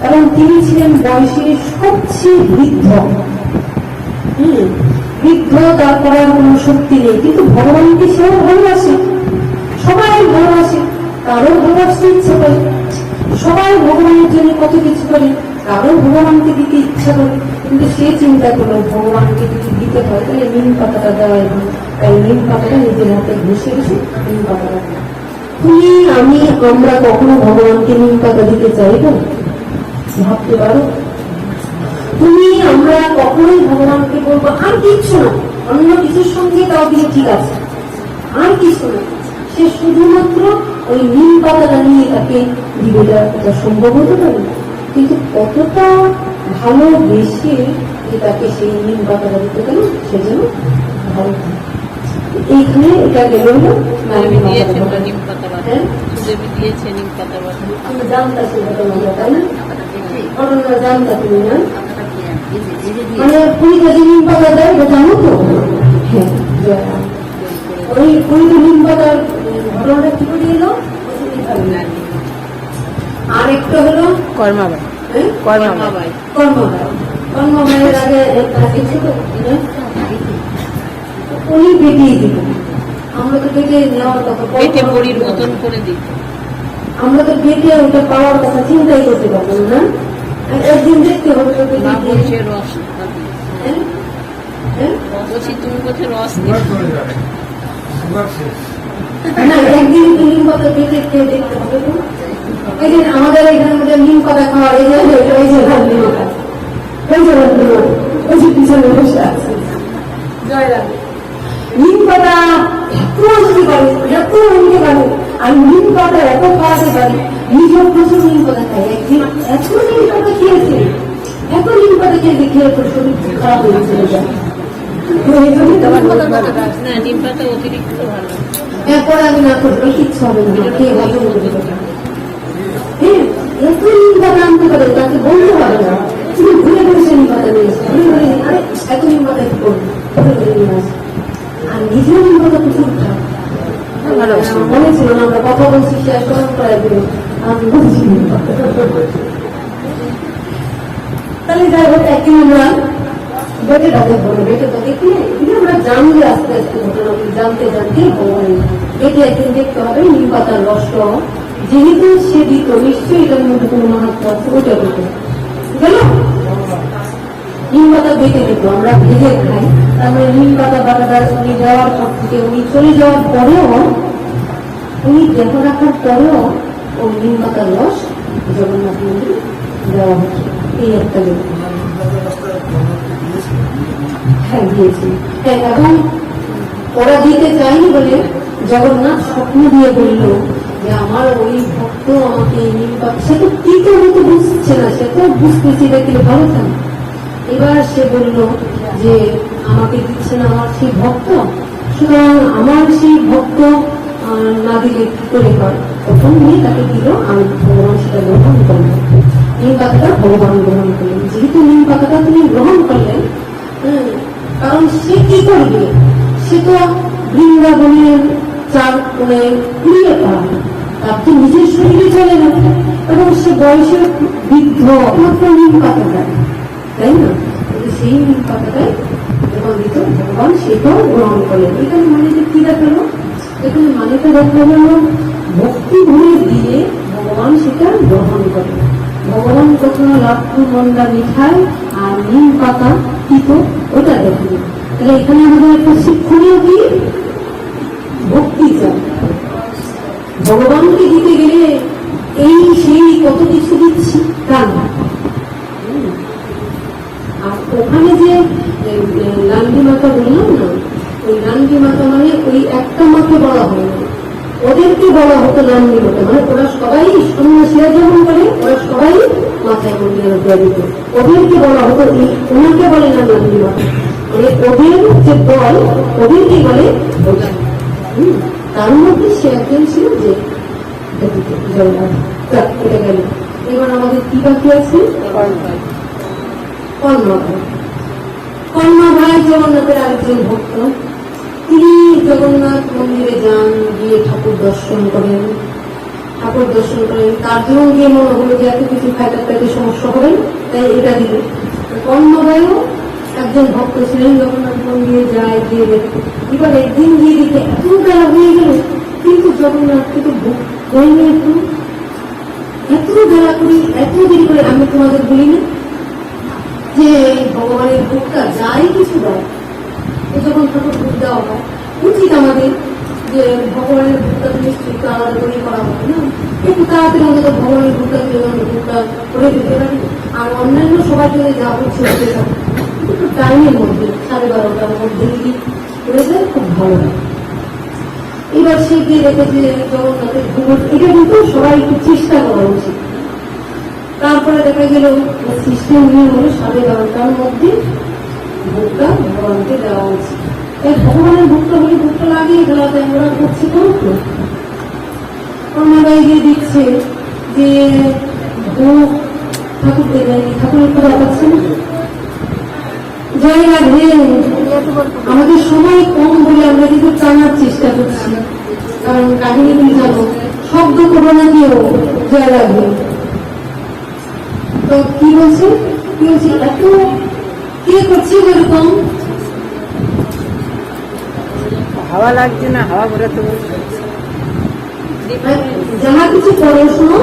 কারণ তিনি ছিলেন বয়সে সবচেয়ে বৃদ্ধ। বৃদ্ধ, তার করার কোন শক্তি নেই, কিন্তু ভগবানকে সেও ভালোবাসে, সবাই ভালোবাসে, কারো ভালোবাসতে ইচ্ছা করে, সবাই ভগবানের জন্য কত কিছু করে, কারো ভগবানকে দিতে ইচ্ছা করে, কিন্তু সে চিন্তা করলো ভগবানকে যদি দিতে হয় তাহলে নিম পাতাটা দেওয়া, তাই নিম পাতাটা নিজের হাতে ঘষে ঘষে নিম পাতাটা। তুমি আমরা কখনো ভগবানকে নিম পাতা দিতে চাইবো? ভাবতে পারো? আমরা কখনোই ভগবানকে বলবো আর কিছু না, অন্য কিছুর সঙ্গে তাও দিয়ে ঠিক আছে, আর কিছু না, সে শুধুমাত্র ওই নিম পাতাটা নিয়ে তাকে দিবে, এটা সম্ভব হতে পারে? কিন্তু কতটা ভালোবেসে যে তাকে সেই নিম পাতাটা দিতে গেল, সেজন্য ভালো। এইখানে এটা গেল জানতা তাই না? জানতা তুমি না, মানে পুরীতে যে নিম পাতা দেয় এটা জানো তো? হ্যাঁ, ওই পুরীতে নিম পাতার ঘটনাটা কি করে এলো? আর একটা হলো কর্মাবাই। কর্মাবাইয়ের আগে উনি বেটিয়ে দিত, আমরা তো বেটে নেওয়ার কথা, বেটে বড়ির মতন করে দিত, আমরা তো বেটে ওটা পাওয়ার কথা চিন্তাই করতে পারবো না। একদিন দেখতে হবে তুমি কোথায় রস না, একদিন নিম পাতা বেটে খেয়ে দেখতে হবে। এই যে আমাদের এখানে মধ্যে নিম পাতা খাওয়ার এই যে পিছনে বসে আছে জয়রাম, নিম পাতা এত আনতে পারে, এত আনতে পারে, আর নিম পাতা এত খাওয়াতে পারে, নিজের প্রচুর নিম পাতা খায়। একদিন এত নিম পাতা খেয়েছে, এত নিম পাতা খেয়েছে, খেয়ে তোর শরীর খারাপ হয়ে চলে যায়। এরপরে আমি না করবো, কিচ্ছু হবে না, খেয়ে হজম করতে পারবে। হ্যাঁ, এত নিম পাতা আনতে পারে, তাকে বলতে পারে না, তুমি ঘুরে ঘুরে সে নিম পাতা নিয়ে আসে, ঘুরে ঘুরে আরে এত নিম পাতা কি করবে, ঘুরে ঘুরে নিয়ে আসে। আর নিজের নিম পাতা প্রচুর খায়, মনে ছিল না আমরা কথা বলছি, সে আসলে আমি বলছি তাহলে যাই হোক, একদিন আমরা বেটেটা দেখবো না, বেটেটা দেখলে আমরা জানলে আস্তে আস্তে ঘটনা জানতে জানতে ভগবান বেটে একদিন দেখতে হবে নিম পাতার রসটা, যেহেতু সে দিত নিশ্চয়ই এটার মধ্যে কোনো মাহাত্ম আছে, ওটা দিত গেল। নিম পাতা বেটে দিত, আমরা ভেজে খাই, তারপরে নিম পাতা বাটাটা উনি দেওয়ার পর থেকে, উনি চলে যাওয়ার পরেও, উনি দেহ রাখার পরেও ওই নিম পাতার রস জগন্নাথ মন্দিরে দেওয়া হচ্ছে। এই একটা হ্যাঁ দিয়েছি। হ্যাঁ, এখন ওরা দিতে চাইনি বলে জগন্নাথ স্বপ্ন দিয়ে বলল যে আমার ওই ভক্ত আমাকে নিম পাতা, সে তো কি তো বুঝছে না, সে তো বুঝতেছি দেখলে ভালো থাকে, এবার সে বলল যে আমাকে দিচ্ছেন আমার সেই ভক্ত, সুতরাং আমার সেই ভক্ত না দিলে কি করে হয়। প্রথম নিয়ে তাকে দিল, আমি ভগবান সেটা গ্রহণ করলেন, নিম পাতাটা ভগবান গ্রহণ করলেন। যেহেতু নিম পাতাটা তিনি গ্রহণ করলেন, কারণ সে কি করবে, সে তো বৃন্দাবনের চার কোণে কুড়িয়ে পাবে, তার তো নিজের শরীরে চলে না, এবং সে বয়সের বৃদ্ধ, মাত্র নিম পাতা দেয়, তাই না। সেই নিম পাতাটাই যখন দিত ভগবান সেটাও গ্রহণ করলেন। এখানে মানে কি দেখালো, এখানে মানেটা দেখালো ভক্তি ভরে দিয়ে ভগবান সেটা গ্রহণ করে। ভগবান কখনো লাট্টু মন্ডা মিঠাই আর নিম পাতা দিত, ওটা দেখালো। তাহলে এখানে আমাদের একটা শিক্ষণীয় কি, ভক্তি চাই। ভগবানকে দিতে গেলে এই সেই কত কিছু দিচ্ছি তা না। আর ওখানে যে লান্ডি মাতা বললাম না, ওই লান্ডি মাতা মানে ওই একটা মাকে বলা হয় না, ওদেরকে বলা হতো লান্ডি মাতা। মানে ওরা সবাই সন্ন্যাসীরা যেমন করে, ওরা সবাই মাথায় মন্দিরে দেওয়া দিত, ওদেরকে বলা হতো, ওনাকে বলে না লান্ডি মাতা, মানে ওদের যে দল ওদেরকে বলে ওটা। তার মধ্যে সে একজন ছিল যে এটা গেল। এবার আমাদের কি বাকি আছে, কর্মা ভাই জগন্নাথের আরেকজন ভক্ত। তিনি জগন্নাথ মন্দিরে যান, গিয়ে ঠাকুর দর্শন করেন, তার জন্য গিয়ে মনে হলো যে এত কিছু খাইতে খাইতে সমস্যা হবে, তাই এটা দিল। কর্মা ভাইও একজন ভক্ত ছিলেন, জগন্নাথ মন্দিরে যায়, গিয়ে দেখে। এবার একদিন গিয়ে দেখে এত বেলা হয়ে গেল, কিন্তু জগন্নাথকে তো ভোগ করেনি, এত বেলা করি, এত দেরি করে। আমি তোমাদের বলি না যে ভগবানের ভোগটা যাই কিছু দেয়, যখন ঠাকুর ভোগ দেওয়া হয়, উচিত আমাদের যে ভগবানের ভোগটা নিশ্চয়ই একটু আলাদা করে করা হবে না, একটু তাড়াতাড়ি অন্তত ভগবানের ভোগটা ভোগটা করে দিতে পারি। আর অন্যান্য সবাই যদি যা হচ্ছে একটু টাইমের মধ্যে 12:30টার মধ্যে যদি করে দেয় খুব ভালো হয়। এবার সে গিয়ে দেখেছে জগন্নাথের ভোগ, এটা কিন্তু সবাই একটু চেষ্টা করা উচিত। তারপরে দেখা গেল সিস্টেম নিয়ে হলো 12:30টার মধ্যে ভোগটা ভগবানকে দেওয়া উচিত। তাই ভগবানের ভোগটা হলে ভোগটা লাগিয়ে গেলাতে আমরা করছি তো অন্যরাই গিয়ে দিচ্ছে যে ভোগ ঠাকুর দেবে, ঠাকুরের কথা পাচ্ছে না। জয় রাধে। আমাদের সময় কম বলে আমরা কিন্তু টানার চেষ্টা করছি, কারণ কাহিনী তুমি জানো, শব্দ করবো না কেউ জয় রাধে। তো কি বলছে এত কে করছে এরকম, হাওয়া লাগছে না, হাওয়া ঘোরাতে যাহা কিছু করো শোনো,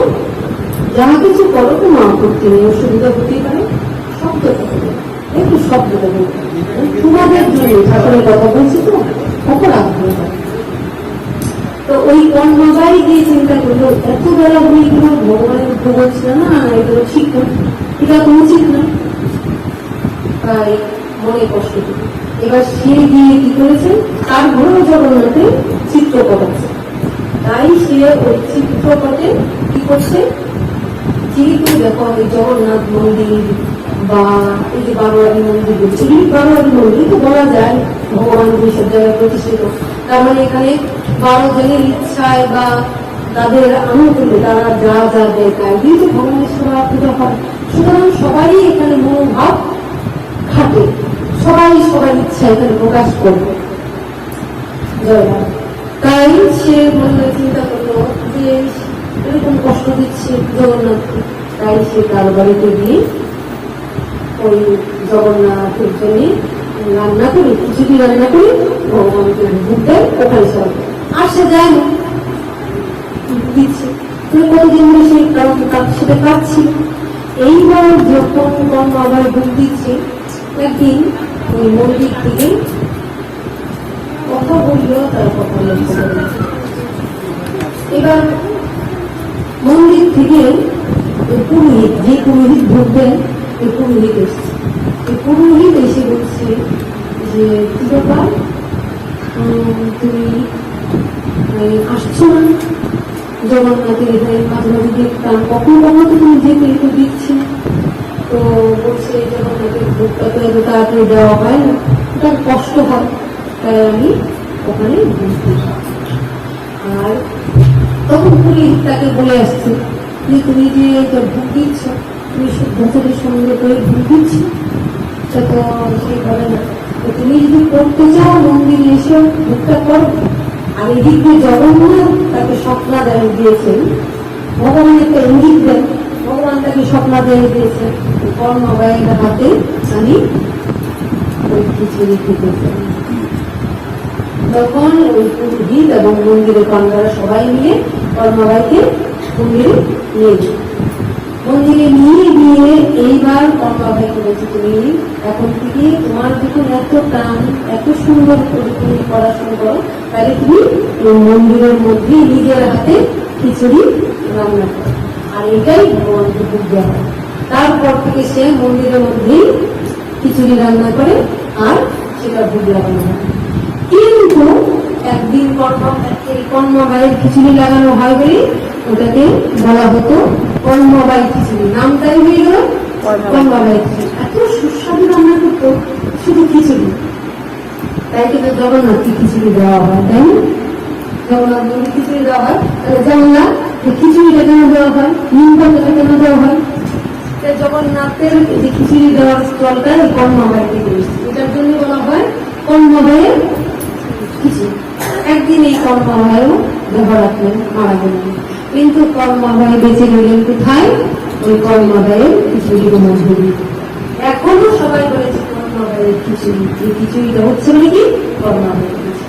যাহা কিছু করো তো মা করতে নেই, অসুবিধা হতেই পারে। শব্দ একটু শব্দটা বলতে তোমাদের জন্য ঠাকুরের কথা বলছি তো অপরাধ হয়ে যাবে। তো ওই কর্মবাই দিয়ে চিন্তা করলো এত বেলা হয়ে গেল, ভগবানের ভোগ হচ্ছে না, এগুলো ঠিক না, এটা তো উচিত না, তাই মনে কষ্ট দিল। এবার সে গিয়ে কি করেছে, তার ঘরেও জগন্নাথের চিত্রপট আছে, তাই সে ওই চিত্রপটে কি করছে, যেহেতু দেখো এই জগন্নাথ মন্দির বা এই যে বারোয়ারি মন্দির, বারোয়ারি মন্দির তো বলা যায় ভগবান যেসব জায়গায় প্রতিষ্ঠিত, তার মানে এখানে 12 জনের ইচ্ছায় বা তাদের আনুকূল্যে তারা যা যা দেয় তাই দিয়ে তো ভগবানের সেবা পূজা হয়। সুতরাং সবাই এখানে মনোভাব খাটে, সবাই সবার ইচ্ছা এখানে প্রকাশ করবে। তাই সে মনে চিন্তা করলো যে এরকম কষ্ট দিচ্ছে জগন্নাথকে, তাই সে তার বাড়িতে গিয়ে ওই জগন্নাথের জন্য রান্না করে, খিচুড়ি রান্না করে ভগবানকে ভোগ দেয়, ওখানে সব আর সে যায় না দিচ্ছে। কতদিন ধরে সেই তার সাথে কাটছিল। এইবার যখন কম আবার ভোগ দিচ্ছে, একদিন ওই মন্দির থেকে কথা বললেও তার কথা বলছে। এবার মন্দির থেকে পুরোহিত, যে পুরোহিত ভোগ দেয়, এই পুরোহিত এসছে। এই পুরোহিত এসে বলছে যে কি ব্যাপার, তুমি আসছো না জগন্নাথের এখানে, মাঝে মাঝে দেখতাম, কখনো কখনো তো তুমি যেতে একটু দিচ্ছি। তো বলছে সেই জগন্নাথের ভোগটা তো এত তাড়াতাড়ি দেওয়া হয় না, ওটা কষ্ট হয়, তাই আমি ওখানে ভুগতে যাই। আর তখন পুলিশ তাকে বলে আসছে যে তুমি যে ভোগ দিচ্ছ, তুমি শুদ্ধাচারের সঙ্গে করে ভোগ দিচ্ছ, তা তো সেই বলে না, তো তুমি যদি করতে চাও মন্দিরে এসে ভোগটা করো। আর এদিকে জগন্নাথ তাকে স্বপ্নাদেশ দিয়েছেন, ভগবান একটা ইঙ্গিত দেন, ভগবান তাকে স্বপ্নাদেশ দিয়েছেন কর্মবায়ের হাতে আমি ওই খিচুড়ি খেতে চাই। তখন ওই পুরোহিত এবং মন্দিরে কর্মরা সবাই মিলে কর্মবাইকে মন্দিরে নিয়ে যায়। মন্দিরে নিয়ে গিয়ে এইবার কর্মবাইকে বলছে তুমি এখন থেকে তোমার যখন এত টান, এত সুন্দর করে তুমি পড়াশোনা করো, তাহলে তুমি ওই মন্দিরের মধ্যে নিজের হাতে খিচুড়ি রান্না করো, আর এটাই ভগবানকে ভোগ দেওয়া হয়। তারপর থেকে সে মন্দিরের মধ্যেই খিচুড়ি রান্না করে আর সেটা ভোগ লাগানো হয়। কিন্তু একদিন কর্মবাইয়ের খিচুড়ি লাগানো হয় বলে ওটাকে বলা হতো কর্মবাই খিচুড়ি, নামটাই হয়ে গেল কর্মবাই খিচুড়ি। এত সুস্বাদু রান্না করতো শুধু খিচুড়ি, তাই কিন্তু জগন্নাথকে খিচুড়ি দেওয়া হয়, তাই না? জগন্নাথ মন্দির খিচুড়ি দেওয়া হয়, তাহলে জগন্নাথ খিচুড়িটা কেন দেওয়া হয়, নিম পাতাটা কেন দেওয়া হয়? জগন্নাথের যে খিচুড়ি দেওয়ার স্থলটা এই কর্মবাই থেকে এসেছে, এটার জন্য বলা হয় কর্মবাইয়ের খিচুড়ি। একদিন এই কর্মবাইও দেহ রাখলেন, মারা গেলেন, কিন্তু কর্মবাই বেঁচে গেলেন কোথায়? ওই কর্মবাইয়ের খিচুড়ির মধ্যে। এখনো সবাই বলেছে কর্মবাইয়ের খিচুড়ি, এই খিচুড়িটা হচ্ছে মানে কি কর্মবাইয়ের খিচুড়ি।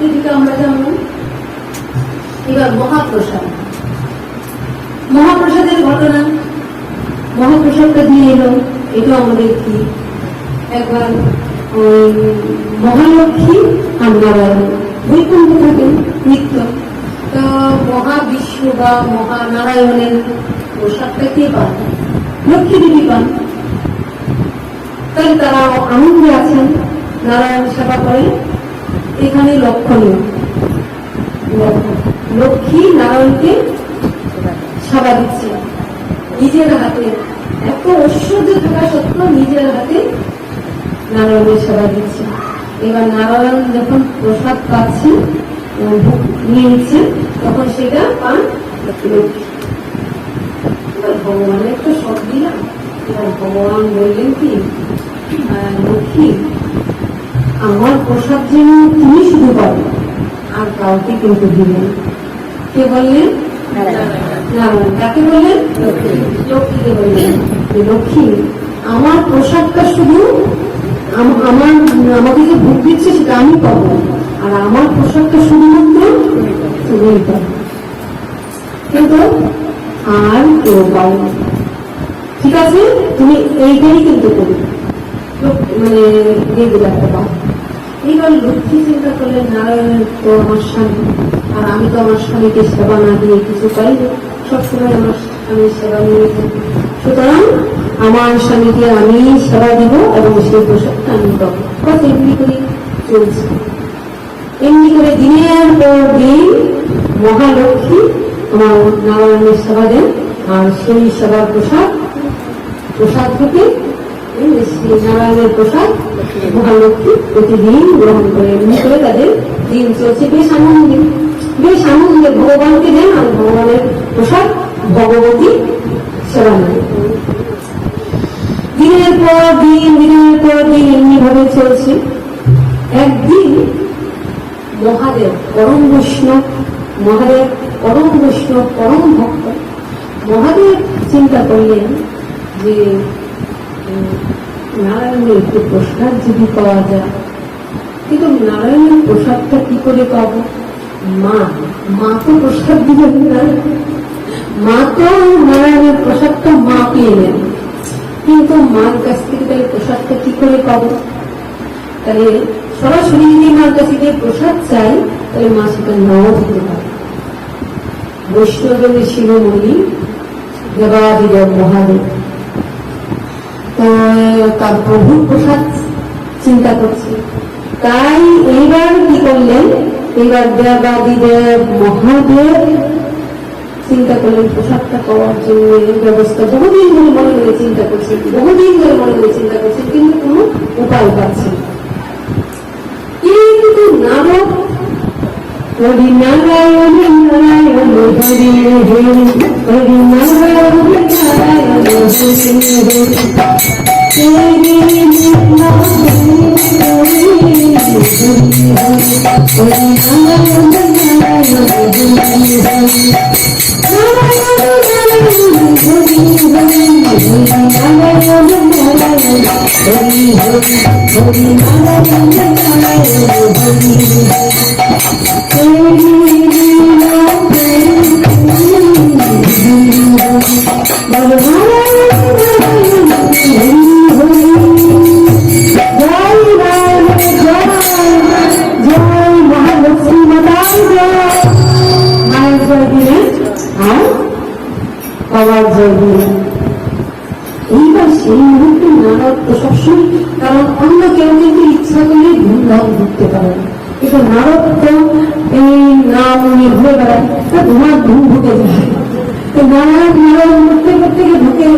এদিকে আমরা জানলাম। এবার মহাপ্রসাদ, মহাপ্রসাদের ঘটনা। মহাপ্রসাদটা দিয়ে এলো, এটা আমাদের কি একবার ওই মহালক্ষ্মী আর নারায়ণ বৈকুণ্ঠ থাকেন নিত্য, তো মহাবিষ্ণু বা মহানারায়ণের প্রসাদটা কে পান? লক্ষ্মী দেবী পান। তাই তারা আনন্দে আছেন, নারায়ণ সেবা করে। এখানে লক্ষণীয়, লক্ষ্মী নারায়ণকে সেবা দিচ্ছে নিজের হাতে, এত ঐশ্বর্য থাকা সত্ত্বেও নিজের হাতে নারায়ণের সেবা দিচ্ছে। এবার নারায়ণ যখন প্রসাদ পাচ্ছেন, নিয়ে নিচ্ছেন, তখন সেটা পান লক্ষ্মী। ভগবানের একটা সব দিলাম। এবার ভগবান বললেন কি, লক্ষ্মী আমার প্রসাদ যেন তুমি শুধু পাবে, আর কাউকে কিন্তু দিলেন। কে বললেন? নারায়ণ। কাকে বললেন? লক্ষ্মীকে বললেন, লক্ষ্মী আমার প্রসাদটা শুধু আমাকে যে ভোগ দিচ্ছে সেটা আমি পাবো, আর আমার প্রসাদটা শুধুমাত্র তুমিই পাবো, কিন্তু আর কেউ পাবো। ঠিক আছে, তুমি এইটাই কিন্তু করি, মানে রেগুলারটা পাবো। এইবার লক্ষ্মী চিন্তা করলেন নারায়ণের তো আমার স্বামী, আর আমি তো আমার স্বামীকে সেবা না দিয়ে কিছু পাই না, সবসময় আমার স্বামীর সেবা নিয়ে থাকি, সুতরাং আমার স্বামীকে আমি সেবা দিব এবং সেই প্রসাদটা আমি পাবো। বাস এমনি করে চলছে। এমনি করে দিনের পর দিন মহালক্ষ্মী আমার নারায়ণের সেবা দেন, আর সেই সেবার প্রসাদ থেকে নারায়ণের প্রসাদ মহালক্ষ্মী প্রতিদিন গ্রহণ করে। এমনি করে তাদের দিন চলছে বেশ আনন্দে, বেশ আনন্দে ভগবানকে দেন, আর ভগবানের প্রসাদ ভগবতী সেবা নেন। দিনের পর দিন এমনি ভাবে চলছে। একদিন মহাদেব পরম বৈষ্ণব, পরম ভক্ত মহাদেব চিন্তা করলেন যে নারায়ণের একটু প্রসাদ যদি পাওয়া যায়, কিন্তু নারায়ণের প্রসাদটা কি করে পাবো? মা তো প্রসাদ দিবেন না, মা তো নারায়ণের প্রসাদটা মা পেয়ে নেন, কিন্তু মার কাছ থেকে তাহলে প্রসাদটা কি করে পাবো? তাহলে সরাসরি যদি মার কাছে গিয়ে প্রসাদ চাই, তাহলে মা সেটা নাও দিতে পারে। বৈষ্ণবের শিরোমণি দেবাদিদেব মহাদেব তো তার প্রভুর প্রসাদ চিন্তা করছে, তাই এইবার কি করলেন, এইবার দেবাদিদেব মহাদেব চিন্তা করলেন পোশাকটা পাওয়ার জন্য ব্যবস্থা বহুদিন ধরে মনে করে চিন্তা করছেন, বহুদিন ধরে মনে করে চিন্তা করছেন, কিন্তু কোনো উপায় পাচ্ছেন। কিন্তু নারদ হরি নারায়ণ নারায়ণ হরি হরি হরি নারায়ণ নারায়ণ এইবার সেই মুহূর্তে নারদ তো সবসময়, কারণ অন্য কেউ কিন্তু ইচ্ছা করলে ধুমধাম ঘুরতে পারে না, কিন্তু নারদ তো এই নাম নিয়ে ঘুরে বেড়ায়, তা ধুমার ধুম ঢুকে যায়। তো নারায়ণ নারায়ণ করতে করতে ঢুকে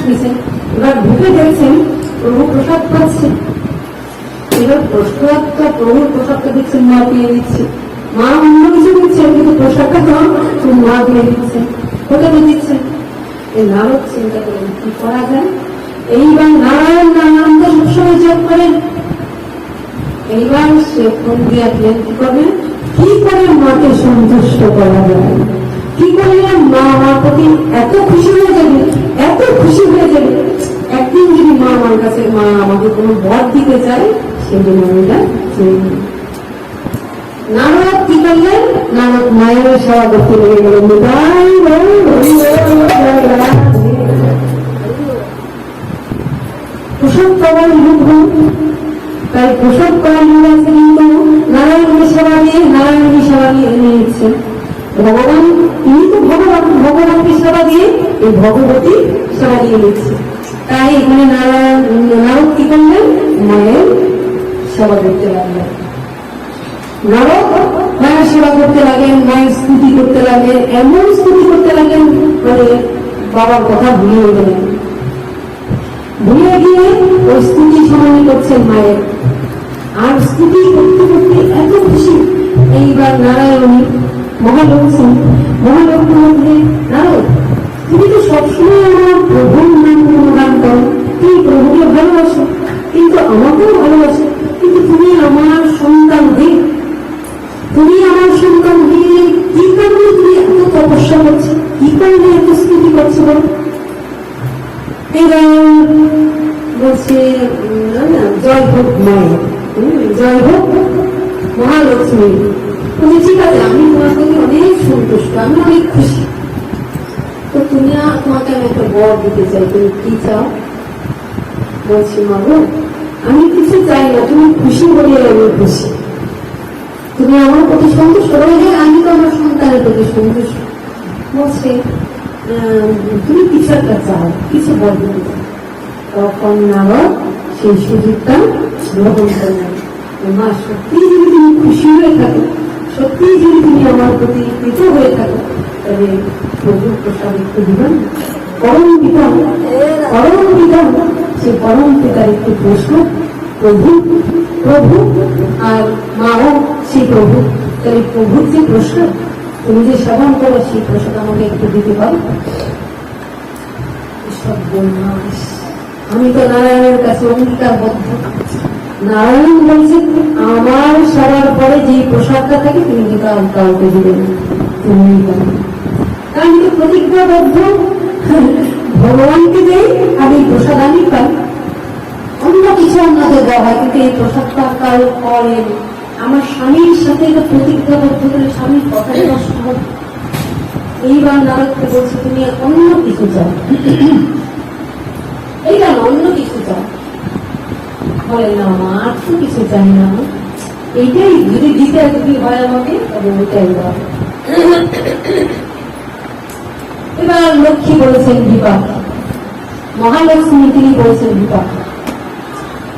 গেছেন। এবার ঢুকে দেখছেন প্রভু প্রসাদ পাচ্ছে। এবার প্রসাদটা প্রভুর প্রসাদটা দেখছেন মা পেয়ে দিচ্ছে, মা অন্য কিছু দিচ্ছেন কিন্তু প্রসাদটা তো মা দিয়ে দিচ্ছেন, কোথাও দিচ্ছেন। এই নারদ চিন্তা করেন কি করা যায়। এইবার নারায়ণ নারায়ণ তো সবসময় জপ করেন। এইবার সে ফোন দিয়ে আপনি কি করবেন, কি করে মাকে সন্তুষ্ট করা যায়, কি করলে মা আমার প্রতি এত খুশি হয়ে যাবে, এত খুশি হয়ে যাবে। একদিন যদি মা আমার কাছে মা আমাকে কোনো বর দিতে চায়, সেদিন আমি এটা চেয়ে নিই। নারদ কি করলেন, নারদ মায়ের সেবা করতে লেগে গেলেন। প্রসব করার মুখ, তাই প্রসব করার মুখ আছে, কিন্তু নারায়ণের সেবা দিয়ে নারায়ণের সেবা দিয়ে এনে নিচ্ছেন ভগবান। তিনি তো ভগবান, ভগবানকে সেবা দিয়ে এই ভগবতী সেবা দিয়ে নিচ্ছে। তাই এখানে নারদ কি করলেন, মায়ের সেবা করতে লাগলেন। নারদ মায়ের সেবা করতে লাগেন, মায়ের স্তুতি করতে লাগেন, এমন স্তুতি করতে লাগেন মানে বাবার কথা ভুলিয়ে গেলেন। ভুলে গিয়ে ওই স্তুতি সমানি করছেন মায়ের, আর স্তুতি করতে করতে এত খুশি। এইবার নারায়ণী মহালক্ষ্মী, মহালক্ষ্মী মধ্যে নারদ তুমি তো সবসময় আমার প্রভুর নাম গুণগান করো, তুমি প্রভুকে ভালোবাসো, কিন্তু আমাকেও ভালোবাসো, কিন্তু তুমি আমার সন্তান হয়ে, তুমি আমার সন্তান হয়ে কি কারণে তুমি এত তপস্যা করছো, কি কারণে এত স্তুতি করছো বলো। এবার বলছে জয় হোক মায়ের, জয় হোক মহালক্ষ্মী। তুমি ঠিক আছে, আমি তোমার প্রতি অনেক সন্তুষ্ট, আমি অনেক খুশি, তো তুমি তোমাকে আমি একটা বর দিতে চাই, তুমি কি চাও। বলছি মা গো, আমি কিছু চাই না, তুমি খুশি বলে আমি খুশি, তুমি আমার প্রতি সন্তুষ্ট হয়ে যায়, আমি তো আমার সন্তানের প্রতি সন্তুষ্ট। বলছে তুমি কিছু একটা চাও, কিছু বর দিতে চাও। তখন নারদ সেই সুযোগটা গ্রহণ করলেন। মা সত্যি যদি তুমি খুশি হয়ে থাকো, সত্যি যদি তুমি আমার প্রতি কৃত হয়ে থাকো, তবে প্রভুর প্রসাদ একটু দিবেন। পরম পিতা, পরম পিতা, সে পরম পিতার একটু প্রশ্ন, প্রভু প্রভু আর মাও সেই প্রভু, তাহলে প্রভুর যে প্রসাদ তুমি যে সেবন করো, সেই প্রসাদ আমাকে একটু দিতে পারো। সর্বনাশ, আমি তো নারায়ণের কাছে অঙ্গীকারবদ্ধ। নারায়ণ বলছেন আমার সবার পরে যে প্রসাদটা থাকে তিনি কিন্তু কাউকে দিবেন, তুমি আমি তো প্রতিজ্ঞাবদ্ধ, ভগবানকে দেই আমি প্রসাদ আমি পাই, অন্য কিছু অন্যদের দেওয়া হয়, কিন্তু এই প্রসাদটা কারো করেন। আমার স্বামীর সাথে এটা প্রতিজ্ঞাবদ্ধ করে স্বামীর কথা নষ্ট হবে। এইবার নারদকে বলছে তুমি অন্য কিছু চাও, এইটা অন্য কিছু চাও। বলে না আর তো কিছু চাই না, এইটাই যদি দিতে যদি হয় আমাকে, তবে ওইটাই দাও। এবার লক্ষ্মী বলেছেন বিপাক, মহালক্ষ্মী তিনি বলছেন বিপাক।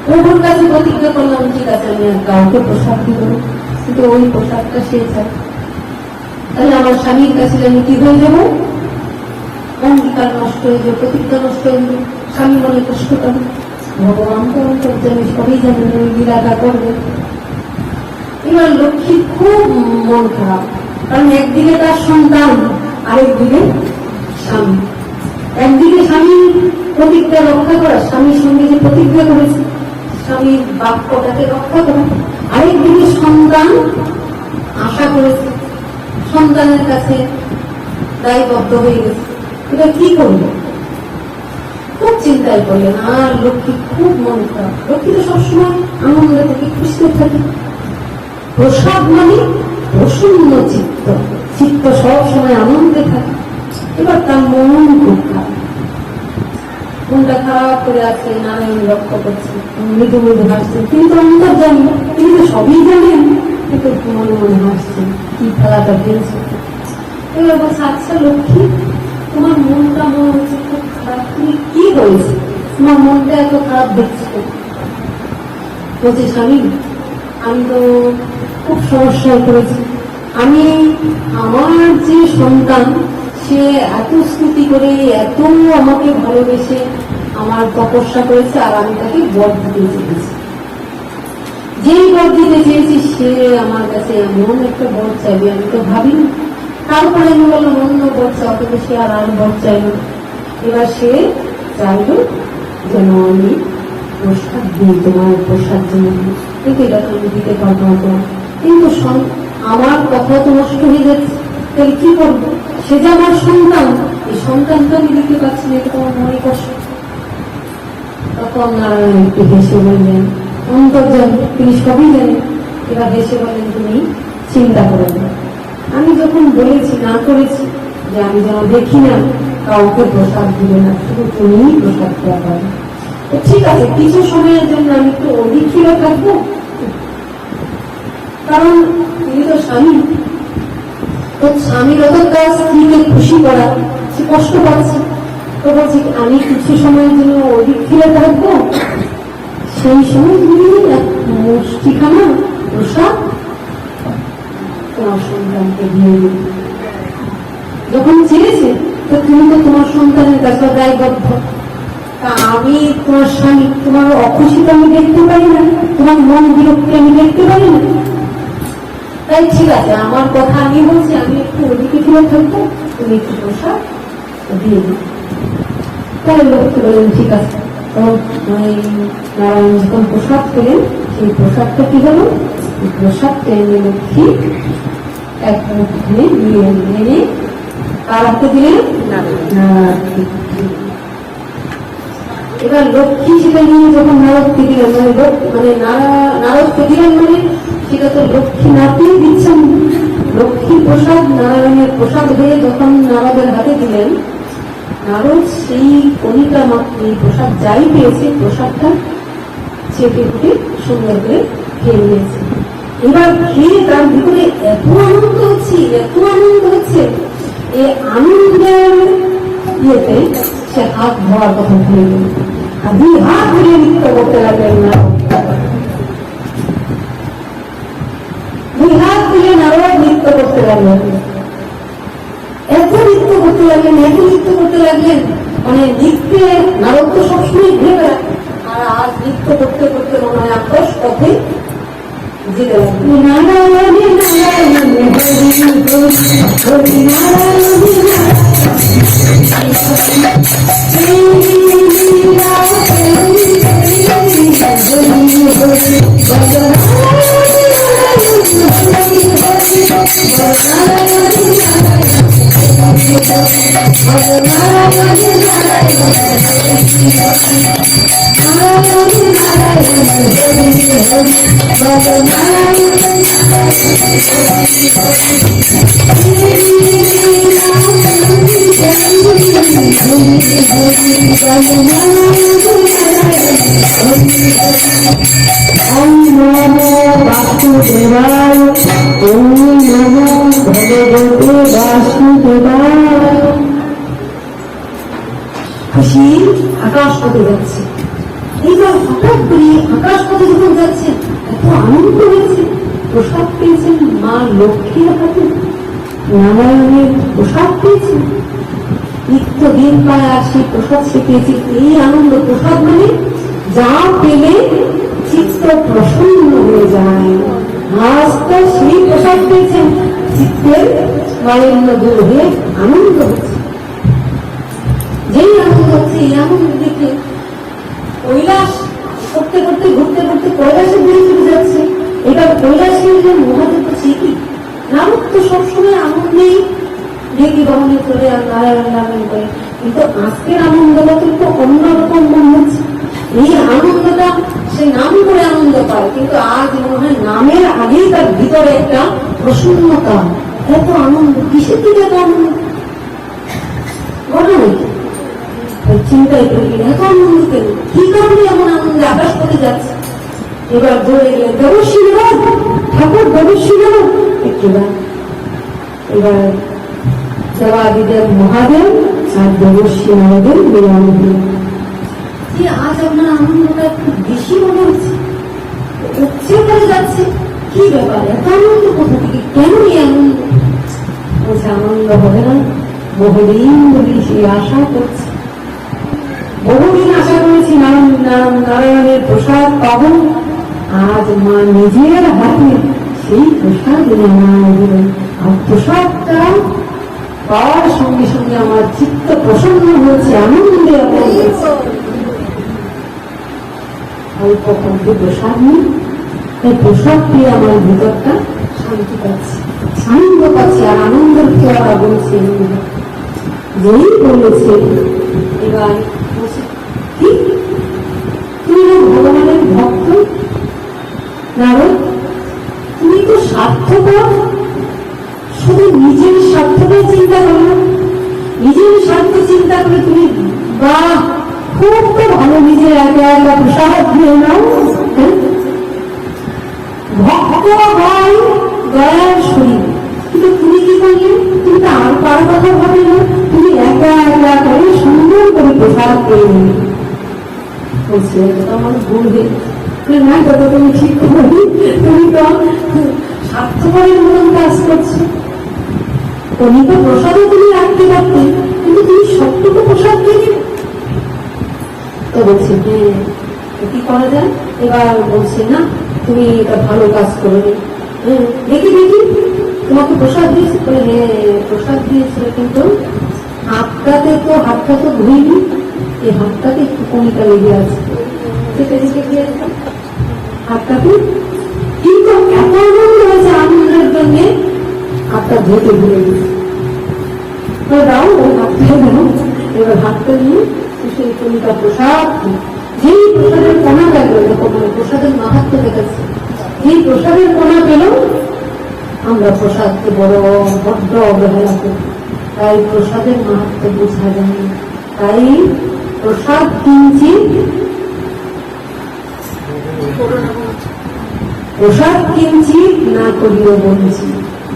প্রভুর কাছে প্রতিজ্ঞা করলাম ঠিক আছে আমি আর কাউকে প্রসাদ দিব, কিন্তু ওই প্রসাদটা সে চায়। তাহলে আমার স্বামীর কাছে আমি কি হয়ে যাবো? অঙ্গীকার নষ্ট হয়ে যাবে, প্রতিজ্ঞা নষ্ট হয়ে যাবে, স্বামী মনে কষ্ট পাবে। ভগবান তো অন্তর্যামী, সবই জানেন, ওই লীলাটা করবে। এবার লক্ষ্মী খুব মন খারাপ, কারণ একদিকে তার সন্তান, আরেকদিকে স্বামী। একদিকে স্বামীর প্রতিজ্ঞা রক্ষা করা, স্বামীর সঙ্গে যে প্রতিজ্ঞা করেছে স্বামীর বাক্যটাকে রক্ষা করা, আরেকদিকে সন্তান আশা করেছে, সন্তানের কাছে দায়বদ্ধ হয়ে গেছে। এটা কি করবো? খুব চিন্তায় করলেন। আর লক্ষ্মী খুব মন খারাপ। লক্ষ্মী তো সবসময় আনন্দে থাকে, খুশিতে থাকে। প্রসাদ মানে প্রসন্ন চিত্ত, চিত্ত সবসময় আনন্দে থাকে। এবার তার মন খুব খারাপ, মনটা খারাপ করে আছে। নারায়ণ লক্ষ্য করছে, মৃদু মৃদু হাসছেন, কিন্তু অন্তর জানি তিনি তো সবই জানেন, কিন্তু মনে মনে হাসছেন, কি খেলাটা খেলছে। এবার বলছে, আচ্ছা লক্ষ্মী, তোমার মনটা মনে হচ্ছে খুব খারাপ, তুমি কি হয়েছে? তোমার মনটা এত খারাপ দেখছে। বলছে, স্বামী, আমি তো খুব সমস্যায় পড়েছি। আমি আমার যে সন্তান, সে এত স্তুতি করে, এত আমাকে ভালোবেসে আমার তপস্যা করেছে, আর আমি তাকে বর দিতে চেয়েছি। যেই বর দিতে চেয়েছি সে আমার কাছে এমন একটা বর চাইবে আমি তো ভাবিনি। তারপরে আমি বললাম অন্য বর চাও, কিন্তু সে আর বর চাইল। এবার সে চাইল যেন আমি প্রসাদ দিই, তোমার প্রসাদ জন্য, কিন্তু এটা তো আমি দিতে পারবো না। কিন্তু আমার কথা তো নষ্ট হয়ে যাচ্ছে, তাহলে কি করবো? সে যে আমার সন্তান, এই সন্তানটা আমি দিতে পারছি না, এটা তোমার মনে কষ্ট। তখন নারায়ণ একটু হেসে বললেন, অন্তর্যামী, তিনি সবই জানেন। এবার হেসে বললেন, তুমি চিন্তা করবেন না। আমি যখন বলেছি, না করেছি যে আমি যেন দেখি না কাউকে প্রসাদ দিবে না, শুধু তুমিই প্রসাদ দেওয়া পাবে। ঠিক আছে, কিছু সময়ের জন্য আমি একটু অধিক থাকবো, কারণ তিনি তো স্বামী। তো স্বামীর অতটা স্ত্রীকে খুশি করা, সে কষ্ট পাচ্ছে। তো বলছি, আমি কিছু সময়ের জন্য অধিক থাকবো, সেই সময় তুমি এক মুষ্টিখানা প্রসাদ তোমার সন্তানকে দিয়ে দিন। যখন চেয়েছে, তো তুমি তো তোমার সন্তানের কাছে দায়বদ্ধ। তা আমি তোমার স্বামী, তোমার অখুশিটা আমি দেখতে পারি না, তোমার মন বিরক্তি আমি দেখতে পারি না। তাই ঠিক আছে, আমার কথা আমি বলছি, আমি একটু ওদিকে ফিরে থাকবো, তুমি একটু প্রসাদ দিয়ে দিন। তাহলে লক্ষ্য বললেন, ঠিক আছে। তখন নারায়ণ যখন প্রসাদ পেলেন, সেই প্রসাদটা কি হলো? প্রসাদটা এনে লক্ষ্মী এক মুঠে নিয়ে এনে কার হাতে দিলেন? এবার লক্ষ্মী সেটা নিয়ে যখন নারদকে দিলেন, মানে নারদকে দিলেন, মানে সেটা তো লক্ষ্মী নাতি দিচ্ছেন। লক্ষ্মী প্রসাদ নারায়ণের প্রসাদ হয়ে যখন নারদের হাতে দিলেন, নারদ সেই কণিকা মাত্র প্রসাদ যাই পেয়েছে, প্রসাদটা চেপে ফুটে সুন্দর করে খেয়ে নিয়েছে। এবার খেয়ে তার ভিতরে এত আনন্দ হচ্ছে, এত আনন্দ হচ্ছে, এই আনন্দের ইয়েতে সে হাত ধোয়ার কথা ভুলে গেল। আর দুই হাত ধরে নৃত্য করতে লাগলেন না, দুই হাত ধরে নারদ নৃত্য করতে লাগলেন। এত নৃত্য করতে লাগলেন, এত নৃত্য করতে লাগলেন, মানে নৃত্যে নারদ তো সবসময় ঘুরে বেড়ায়, আর আজ নৃত্য করতে করতে মনে হয় আকাশ পথে যেতে লাগলো। নারায়ণে নারায়ণে হরি নারায়ণে বাসুদেবায়, ওম নমো ভগবতে বাসুদেবায়। খুশি আকাশ পথে যাচ্ছে। এইবার হঠাৎ করে আকাশ পথে যখন যাচ্ছে, এত আনন্দ হয়েছে, প্রসাদ পেয়েছেন মা লক্ষ্মীর হাতে। নারায়ণের প্রসাদ পেয়েছি, নিত্যদিন পায় আর সেই প্রসাদ সে পেয়েছি। এই আনন্দ প্রসাদ মানে যা পেলে চিত্ত প্রসন্ন হয়ে যায়। আজ তো সেই প্রসাদ পেয়েছেন, চিত্তের মালিন্য দূর হয়ে আনন্দ হচ্ছে। যেই আনন্দ হচ্ছে এই আনন্দ দেখে কৈলাস করতে করতে ঘুরতে ঘুরতে কৈলাসে দিয়ে চলে যাচ্ছে। এবার কৈলাসে মহাদেব করছে কি নারদ তো সবসময় আনন্দেই ডেকে বহনে চলে আর নারায়ণ নারায়ণ করে, কিন্তু আজকের আনন্দটা কিন্তু অন্যরকম মনে হচ্ছে। এই আনন্দটা সে নাম করে আনন্দ পায়, কিন্তু আজ মনে হয় নামের আগেই তার ভিতরে একটা প্রসন্নতা, এত আনন্দ কিসের থেকে এত আনন্দ ঘটনা নাকি চিন্তাই করি এত আনন্দ কেন, কি কারণে এমন আনন্দে আকাশ পথে যাচ্ছে। এবার ধরে গেলেন দেবশ্রী ঠাকুর দেবশ্রী এবার দেবাদিদেব মহাদেব আর দেবশ্রী নারদের মিলন দিন। যে আজ আপনার আনন্দটা একটু বেশি মনে হচ্ছে, উচ্ছে করে যাচ্ছে, কি ব্যাপার এত আনন্দ কোথা থেকে, কেন এই আনন্দ? বলছে আনন্দ হবে না, বহুদিন ধরে সেই আশা করছে, বহুদিন আশা করেছি নারায়ণের প্রসাদ পাবো। আজ মা নিজের হাতে সেই প্রসাদ মা দিলেন, আর প্রসাদটা পাওয়ার সঙ্গে সঙ্গে আমার চিত্ত প্রসন্ন হচ্ছে, আনন্দে অল্প কণ্ঠে প্রসাদ নিই, এই প্রসাদ পেয়ে আমার ভিতরটা শান্তি পাচ্ছে, আনন্দ পাচ্ছে। আর আনন্দের ফেরা বলছে যেই বলেছে এবার কি তুমি ভগবানের ভক্ত নারদ, তুমি তো স্বার্থপর, শুধু নিজের স্বার্থটা চিন্তা করো, নিজের স্বার্থ চিন্তা করে তুমি বাহ খুব তো ভালো, নিজের একা একা প্রসাদ দিয়ে নাও। ভক্ত হয় দয়ার শরীর, কিন্তু তুমি কি করলে, তুমি তো আর কার কথা ভাবে না, তুমি একা একা করে সুন্দর করে প্রসাদ পেয়ে নিলে। বলছে আমার বলবে না দাদা তুমি ঠিক করি, তুমি তো স্বার্থপরের মতন কাজ করছো। উনি তো প্রসাদও তুমি রাখতে পারতে, কিন্তু তুমি সবটুকু প্রসাদ দিয়ে দিলে। তো বলছে হ্যাঁ কি করা যায়, এবার বলছে না তুমি এটা ভালো কাজ করবে, হ্যাঁ দেখি দেখি তোমাকে প্রসাদ দিয়েছে, হ্যাঁ প্রসাদ দিয়েছিল, কিন্তু হাতটা তো ধুইনি, এই হাতটাতে একটু কণিকা লেগে আছে, হাতটাতে কিন্তু এত আনন্দ হয়েছে, আনন্দের জন্য হাতটা ধুতে ভুলে গেছে। দাও ওই হাতটা দাও, এবার হাতটা নিয়ে সেই কণিকা প্রসাদ, যেই প্রসাদের কোনা লাগলো, মানে প্রসাদের মাহাত্ম্য দেখাচ্ছে, যেই প্রসাদের কোনা পেল আমরা প্রসাদকে বড় বড্ড অবহেলা করি, তাই প্রসাদের মাহাত্ম্য বোঝা যায়। তাই প্রসাদ কিঞ্চিত না করিও বলছি,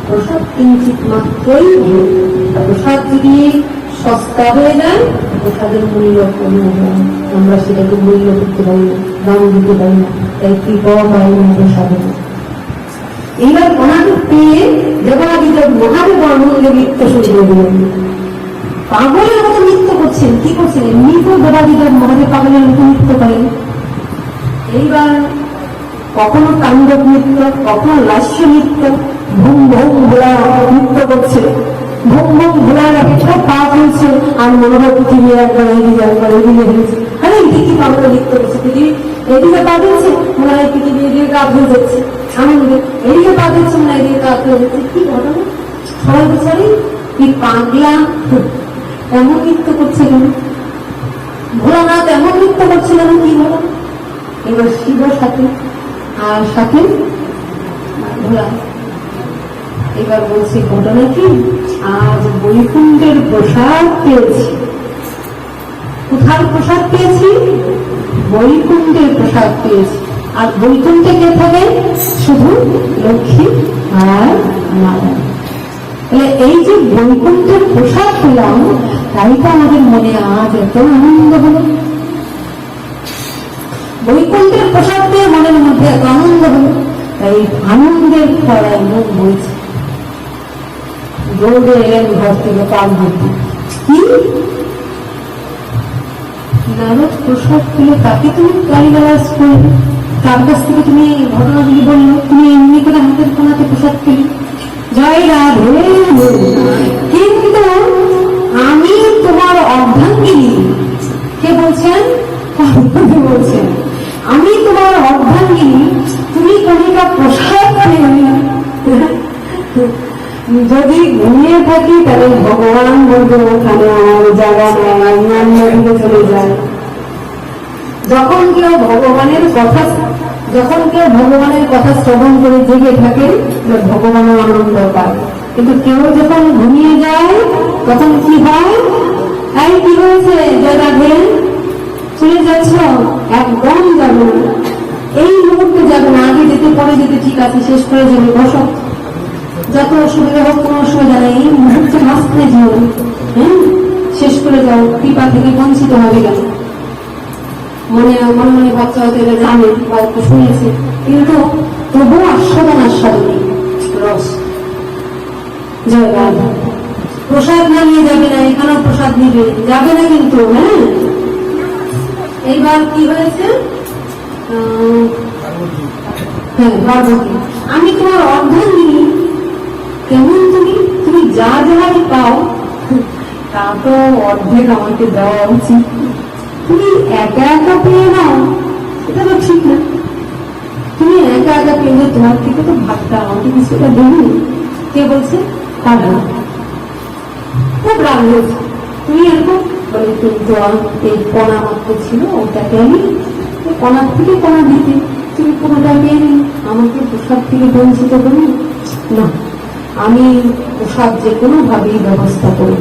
প্রসাদ কিঞ্চিত মাত্রই ভালো। প্রসাদ যদি সস্তা হয়ে যায় প্রসাদের মূল্য কমে যায়, আমরা সেটাকে মূল্য করতে পারি না, দাম দিতে পারি না, তাই কৃপা পাই না প্রসাদের। এইবার ওনাকে পেয়ে দেবাদিদেব মহাদেব আনন্দে নৃত্য শুরু করে দিলেন। পাগলের মতো নৃত্য করছেন, কি করছেন, এমনি তো দেবাদিদেব মহাদেব পাগলের মতো নৃত্য করেন। এইবার কখনো তাণ্ডব নৃত্য, কখনো লাস্য নৃত্য, ভুম ভুম ভোলা নৃত্য করছে, ভুম ভুম ভোলার আগে সব পা চলছে, আর মনে হয় পৃথিবী একবার এদিকে একবার এদিকে হয়েছে, আরে এদিকে কি পাগল নৃত্য করছে, পৃথিবী এদিকে পা দিচ্ছে, মনে হয় পৃথিবী এদিকে কাজ হয়ে যাচ্ছে, আনন্দ এদিকে পা দিচ্ছে, মনে হয় এদিকে কাজ হয়ে যাচ্ছে। কি ঘটনা, সবাই বিচারি কি পাগলা এমন নৃত্য করছে কেন, ভোলানাথ এমন নৃত্য করছিল না, কি ঘটনা? এবার শিব সাথে আর সাথে ভোলা, এবার বলছি ঘটনা কি, আজ বৈকুণ্ঠের প্রসাদ পেয়েছি। কোথার প্রসাদ পেয়েছি? বৈকুণ্ঠের প্রসাদ পেয়েছি। আর বৈকুণ্ঠে কে থাকে? শুধু লক্ষ্মী আর নারায়ণ। এই যে বৈকুণ্ঠের প্রসাদ পেলাম, তাই তো আমাদের মনে আজ এত আনন্দ হলো। বৈকুণ্ঠের প্রসাদ পেয়ে মনের মধ্যে এত আনন্দ হলো, তাই আনন্দের খরায় মুখ বইছে। দৌড়ে এলেন ঘর থেকে পার্বতী। কি নারদ প্রসাদ পেলে তাকে তুমি গালিগালাজ করবে, তার কাছ থেকে তুমি ঘটনাগুলি বললো, তুমি এমনি করে হাতের কোনাতে প্রসাদ পেলে, জয় রাধে। কিন্তু আমি তোমার অর্ধাঙ্গিনী। কে বলছেন? পার্বতী বলছেন আমি তোমার অর্ধাঙ্গিনী, তুমি কণিকা প্রসাদ পেলে। যদি ঘুমিয়ে থাকি তাহলে ভগবান বলতে ওখানে আমার জায়গা নেয়, অন্য দিকে চলে যায়। যখন কেউ ভগবানের কথা শ্রবণ করে জেগে থাকে ভগবানও আনন্দ পায়, কিন্তু কেউ যখন ঘুমিয়ে যায় তখন কি হয়? এই কি হয়েছে জয়রাধে, চলে যাচ্ছ? একদম যাবে না, এই মুহূর্তে যাবে না, আগে যেতে পরে যেতে ঠিক আছে, শেষ করে যাবে, বসো, যত অসুবিধা হোক কোনো অসুবিধা নেই, এই মুহূর্তে হাসতে যেও, হ্যাঁ শেষ করে যাও, কৃপা থেকে বঞ্চিত হবে কেন? মনে মনে বাচ্চা হতে গেলে জানে বা একটু শুনেছে, কিন্তু তবুও আস্বাদনী রস। জয় রাধা। প্রসাদ না নিয়ে যাবে না, এখানেও প্রসাদ নিবে, যাবে না কিন্তু। হ্যাঁ এইবার কি হয়েছে? হ্যাঁ পার্বতী, আমি তোমার অর্ধাঙ্গিনী। কেমন তুমি? তুমি যা যা পাও তা তো অর্ধেক আমাকে দেওয়া উচিত, তুমি একা একা পেয়ে নাও, এটা তো ঠিক না। তুমি একা একা পেলে তোমার থেকে তো ভাগটা আমাকে কিছুটা দেবে। কে বলছে? পারবে, খুব রাগ হয়েছে। তুমি এরকম বলে, কিন্তু এই কণা মাত্র ছিল, ওটাকে আমি কণার থেকে কণা দিতে, তুমি কোনোটা পেয়ে নি, আমাকে প্রসাদ থেকে বঞ্চিত করি না। আমি প্রসাদ যে কোনো ভাবেই ব্যবস্থা করব,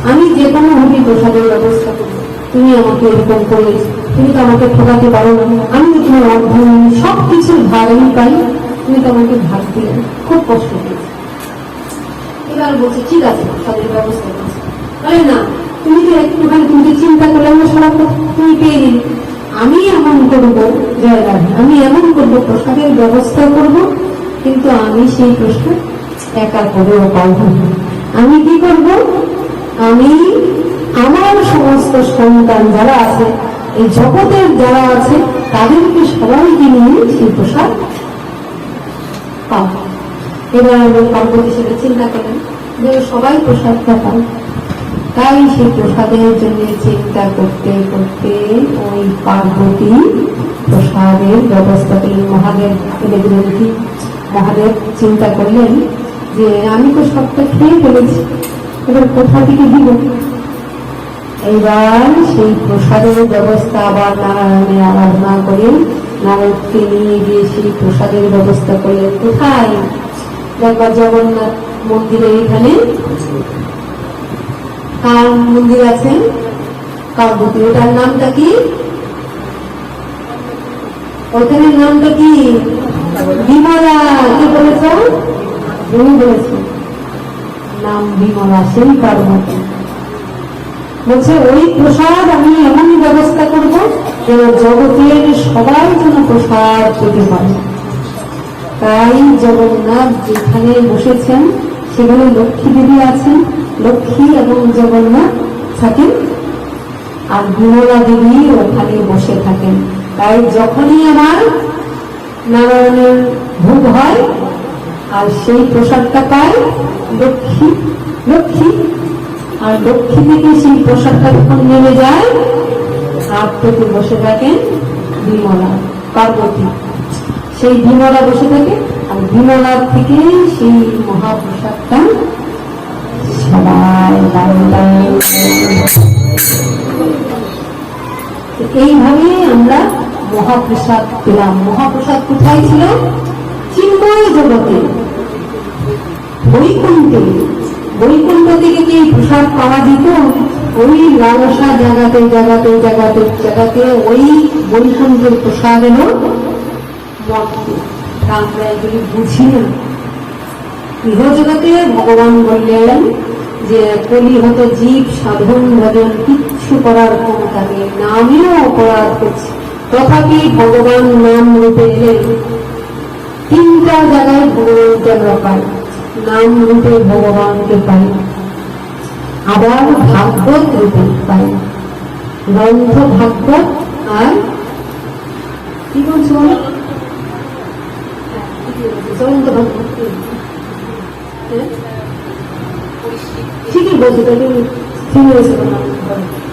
আমি যে কোনো ভাবেই প্রসাদের ব্যবস্থা করব। তুমি আমাকে এরকম করে, তুমি তো আমাকে ঠকাতে পারো না, আমি তো তোমার অর্ধাঙ্গিনী, সব কিছুর ভাগ আমি পাই, তুমি তো আমাকে ভাগ দিলে, খুব কষ্ট পেয়েছি। এবার বলছে ঠিক আছে প্রসাদের ব্যবস্থা করছি। বলে না, তুমি তো একটুখানি, তুমি তো চিন্তা করলে আমার সারা তুমি পেয়ে গেলে, আমি এমন করবো জয় রাধে, আমি এমন করবো প্রসাদের ব্যবস্থা করব, কিন্তু আমি সেই প্রসাদ একা করেও পাবো না। আমি কি করব? আমি আমার সমস্ত সন্তান যারা আছে, এই জগতের যারা আছে, তাদেরকে সবাইকে নিয়ে সেই প্রসাদ পাবো। এবার পার্বতী সেটা চিন্তা করেন যে সবাই প্রসাদটা পায়, তাই সেই প্রসাদের জন্য চিন্তা করতে করতে ওই পার্বতী প্রসাদের ব্যবস্থা করলেন। মহাদেব চিন্তা করলেন যে আমি তো সবটা খেয়ে ফেলেছি, এবার কোথা থেকে দিব? এইবার সেই প্রসাদের ব্যবস্থা আবার নারায়ণের আরাধনা করে নারদকে নিয়ে গিয়ে সেই প্রসাদের ব্যবস্থা করলেন। কোথায়? একবার জগন্নাথ মন্দিরে, এখানে কার মন্দির আছে? পার্বতী। ওটার নামটা কি? ওখানের নামটা কি? বিমলা। কি বলেছ? তুমি বলেছ নাম বিমলা, সেই পার্বতী। বলছে ওই প্রসাদ আমি এমনই ব্যবস্থা করব যেন জগতের সবাই যেন প্রসাদ পেতে পারে। তাই জগন্নাথ যেখানে বসেছেন সেখানে লক্ষ্মী দেবী আছেন, লক্ষ্মী এবং জগন্নাথ থাকেন, আর বিমলা দেবী ওখানে বসে থাকেন। তাই যখনই আমার নারায়ণের ভোগ হয় আর সেই প্রসাদটা পায় লক্ষ্মী, আর লক্ষ্মী থেকে সেই প্রসাদটা যখন নেমে যায় হাত পেতে বসে থাকেন বিমলা, পার্বতী। সেই বিমলা বসে থাকে, আর বিমলার থেকে সেই মহাপ্রসাদটা সবাই এইভাবে আমরা মহাপ্রসাদ পেলাম। মহাপ্রসাদ কোথায় ছিল? চিন্ময় জগতে, বৈকুণ্ঠে। বৈকুণ্ঠ থেকে কি প্রসাদ পাওয়া যেত? ওই লালসা জাগাতে জাগাতে জাগাতে জাগাতে ওই বৈকুণ্ঠের প্রসাদ এলো মঠে। আমরা এগুলি বুঝি না। গৃহজগতে ভগবান বললেন যে কলিহত জীব সাধন ভজন কিচ্ছু করার ক্ষমতা নেই, নামেও অপরাধ করছে, তথাপি ভগবান নাম রূপে এলেন। তিনটা জায়গায় ভগবানকে আমরা পাই। নাম রূপে ভগবানকে পাই, আবার ভাগবত রূপে পাই। গ্রন্থ ভাগবত আর কি বলছো বলো? চলন্ত ভাগবত ঠিকই বলছো, তাহলে ঠিক হয়েছে।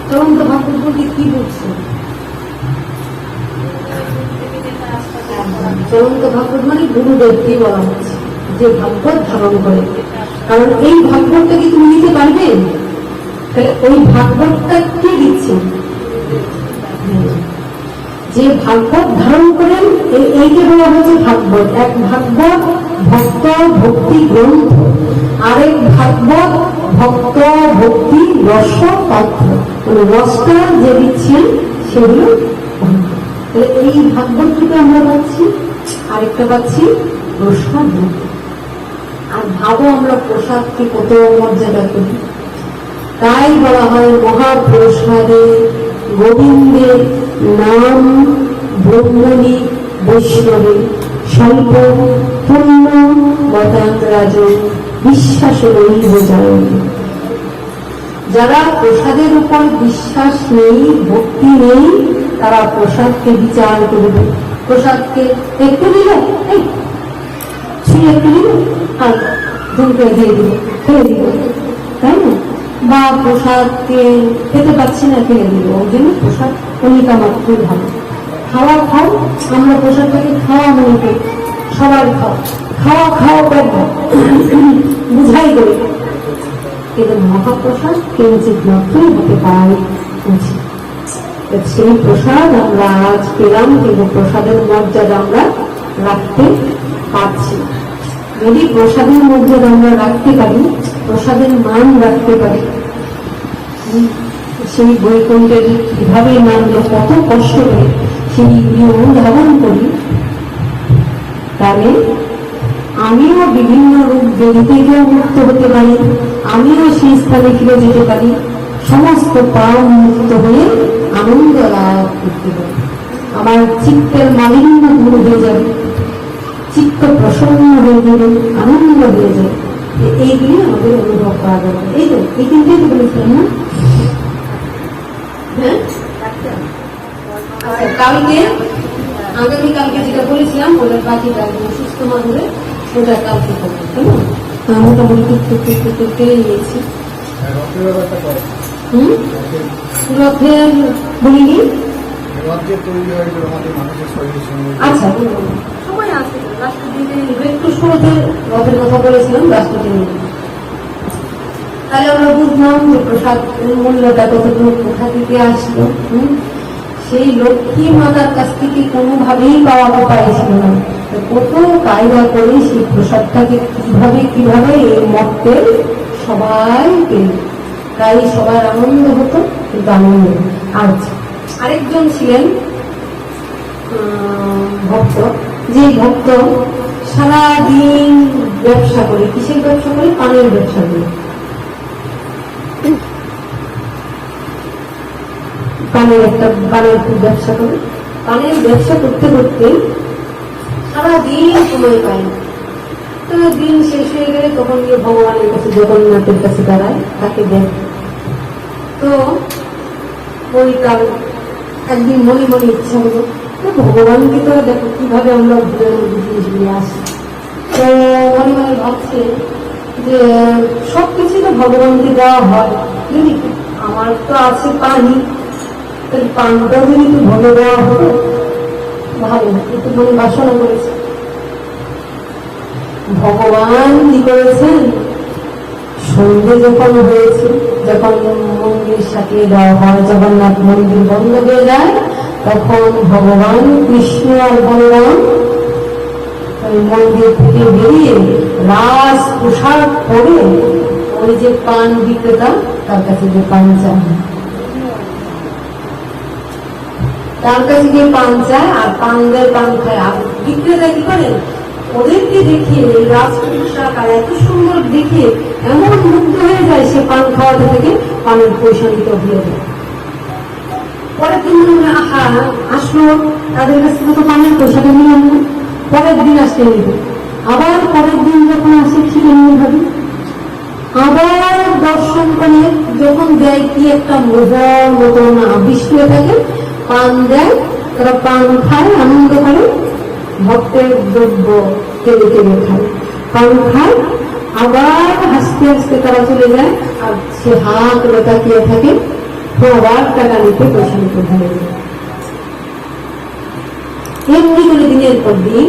চলন্ত ভাগবত বলতে কি বুঝছো? চলন্ত ভাগবত মানে গুরুদেবকে বলা হচ্ছে, যে ভাগবত ধারণ করে। কারণ এই ভাগবতটা কি তুমি নিতে পারবে? তাহলে ওই ভাগবতটা কে দিচ্ছে? যে ভাগবত ধারণ করেন, এইকে বলা হচ্ছে ভাগবত। এক ভাগবত ভক্ত ভক্তি গ্রন্থ, আরেক ভাগবত ভক্ত ভক্তি রস পাত্র, মানে রসটা যে দিচ্ছেন সেগুলো। তাহলে এই ভাগবত থেকে আমরা পাচ্ছি, আরেকটা পাচ্ছি প্রসাদ। আর ভাবো আমরা প্রসাদকে কত মর্যাদা করি। তাই বলা হয় মহাপ্রসাদে গোবিন্দের নাম ব্রহ্মণী বৈষ্ণবে স্বল্প পূর্ণ মতান্তরাজ বিশ্বাস রইব যায়। যারা প্রসাদের উপর বিশ্বাস নেই, ভক্তি নেই, তারা প্রসাদকে বিচার করবে। প্রসাদকে একটু দিল, একটু দিল আর দুটো দিয়ে দিল, ফেলে দিল, তাই না? বা প্রসাদকে খেতে পাচ্ছি না, ফেলে দিল। ওই জন্য প্রসাদ কণিকা মাত্র ভালো। খাওয়া খাও, আমরা প্রসাদটাকে খাওয়া মনে করি, সবার খাও, খাওয়া খাওয়া করবো বুঝাই করে। কিন্তু মহাপ্রসাদ কিঞ্চিত মাত্রই হতে পারে উচিত। সেই প্রসাদ আমরা আজ পেলাম, কিন্তু প্রসাদের মর্যাদা আমরা রাখতে পারছি। যদি প্রসাদের মর্যাদা আমরা রাখতে পারি, প্রসাদের মান রাখতে পারি, সেই বৈকুণ্ঠের কিভাবে নামলে কত কষ্ট করে সেইগুলি অনুধাবন করি, তাহলে আমিও বিভিন্ন রূপ বেদি থেকেও মুক্ত হতে পারি, আমিও সেই স্থানে ফিরে যেতে পারি, সমস্ত পাপ মুক্ত হয়ে আনন্দ লাভ করতে পারি। আমার চিত্তের মালিন্য দূর হয়ে যাবে, চিত্ত প্রসন্ন হয়ে যাবে, আনন্দ হয়ে যাবে। এইগুলি আমাদের অনুভব করা যাবে। এই তো এই তিনটাই তো বলেছিলাম না? হ্যাঁ, কালকে আগামীকালকে যেটা বলেছিলাম ওদের বাকিটা সুস্থ মাধুরে ওটা কালকে করবো, তাই না? মোটামুটি কেড়ে নিয়েছি। রথের বলিনি, আচ্ছা সময় আছে, লাস্টের দিনে একটু শুরুতে রথের কথা বলেছিলাম, লাস্টের দিনে। তাহলে আমরা বুঝলাম যে প্রসাদ মূল্যটা কতটুকু কোথা থেকে আসলো। সেই লক্ষ্মী মাতার কাছ থেকে কোনোভাবেই পাওয়া উপায় ছিল না। কত কায়দা করে সেই প্রসাদটাকে কিভাবে এই মঠে সবাই পেল, তাই সবার আনন্দ হতো, কিন্তু আনন্দ। আরেকজন ছিলেন ভক্ত, যে ভক্ত সারাদিন ব্যবসা করে। কিসের ব্যবসা করে? পানের ব্যবসা করে। পানের ব্যবসা করে। পানের ব্যবসা করতে করতে সারাদিন সময় পায় না। তো দিন শেষ হয়ে গেলে তখন গিয়ে ভগবানের কাছে, জগন্নাথের কাছে দাঁড়ায়, তাকে দেখ। তো ওই তার একদিন মনে মনে ইচ্ছা হলো, ভগবানকে তো দেখো কিভাবে আমরা ভুলের জিনিসগুলি আসি। তো মনে মনে ভাবছে যে সবকিছু তো ভগবানকে দেওয়া হয়, যদি আমার তো আছে পানি, পানটা যদি একটু ভালো দেওয়া হতো ভালো, একটু মনে বাসনা করেছে। ভগবান কি করেছেন, সন্ধ্যে যখন হয়েছে, যখন মন্দির সাজিয়ে দেওয়া হয়, জগন্নাথ মন্দির বন্ধ হয়ে যায়, তখন ভগবান কৃষ্ণ আর বলরাম মন্দির থেকে বেরিয়ে রাস পোশাক পরে ওই যে পান বিক্রেতা তার কাছে যে পান চায়, তার কাছে গিয়ে পান চায়, আর পান দেয়, পান খায়। আর বিক্রেতা কি করে, ওদেরকে দেখে রাস পোশাক আর এত সুন্দর দেখে এমন মুগ্ধ হয়ে যায়, সে পান খাওয়াতে থেকে পানের পয়সা নিতে হয়ে যায়। পরের দিন আসলো, তাদের কাছ থেকে তো পানের পয়সাটা নিয়ে আনলো, পরের দিন আসতে নিবে। আবার পরের দিন যখন আসে ঠিক এমনি ভাবে আবার দর্শন করে যখন দেয় কি একটা মজার মতন আবিষ্ট হয়ে থাকে, পান দেয়, তারা পান খায়, আনন্দ করে, ভক্তের দ্রব্য কেড়ে কেড়ে খায়, পান খায়, আবার হাসতে হাসতে তারা চলে যায়, আর সে হাত করে তাকিয়ে থাকে, তো আবার টাকা নিতে পয়সা নিতে ধরে যায়। এমনি করে দিনের পর দিন।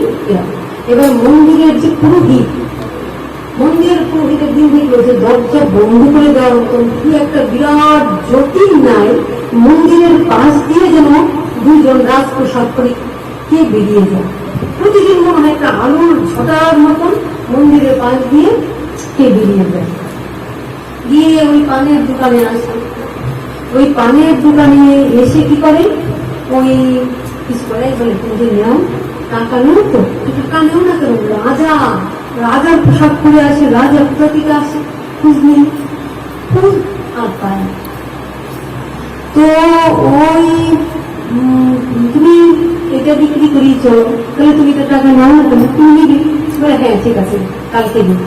এবার মন্দিরের যে পুরোহিত, মন্দিরের পুরোহিতের দিন দেখলো যে দরজা বন্ধ করে দেওয়ার মতন কি একটা বিরাট জটিল নাই, মন্দিরের পাশ দিয়ে যেন দুইজন রাজপ্রসাদ করে কে বেরিয়ে যায়। প্রতিদিন মনে হয় একটা আলোর ঝটার মতন মন্দিরের পাশ দিয়ে কে বেরিয়ে যায়, গিয়ে ওই পানের দোকানে আসে। ওই পানের দোকানে এসে কি করে, ওই কিছু করে বলে তুমি নেও টাকা নেও, তো টাকা নেও না কেন, রাজার পোশাক পরে আসে, রাজা কোথা থেকে আসে খুঁজ নেই, খুঁজ আর পায় না। তো ওই তুমি এটা বিক্রি করি চলো, তাহলে তুমি তো টাকা নাও না কেন, তুমি নিবি, বলে হ্যাঁ ঠিক আছে কালকে দিবি।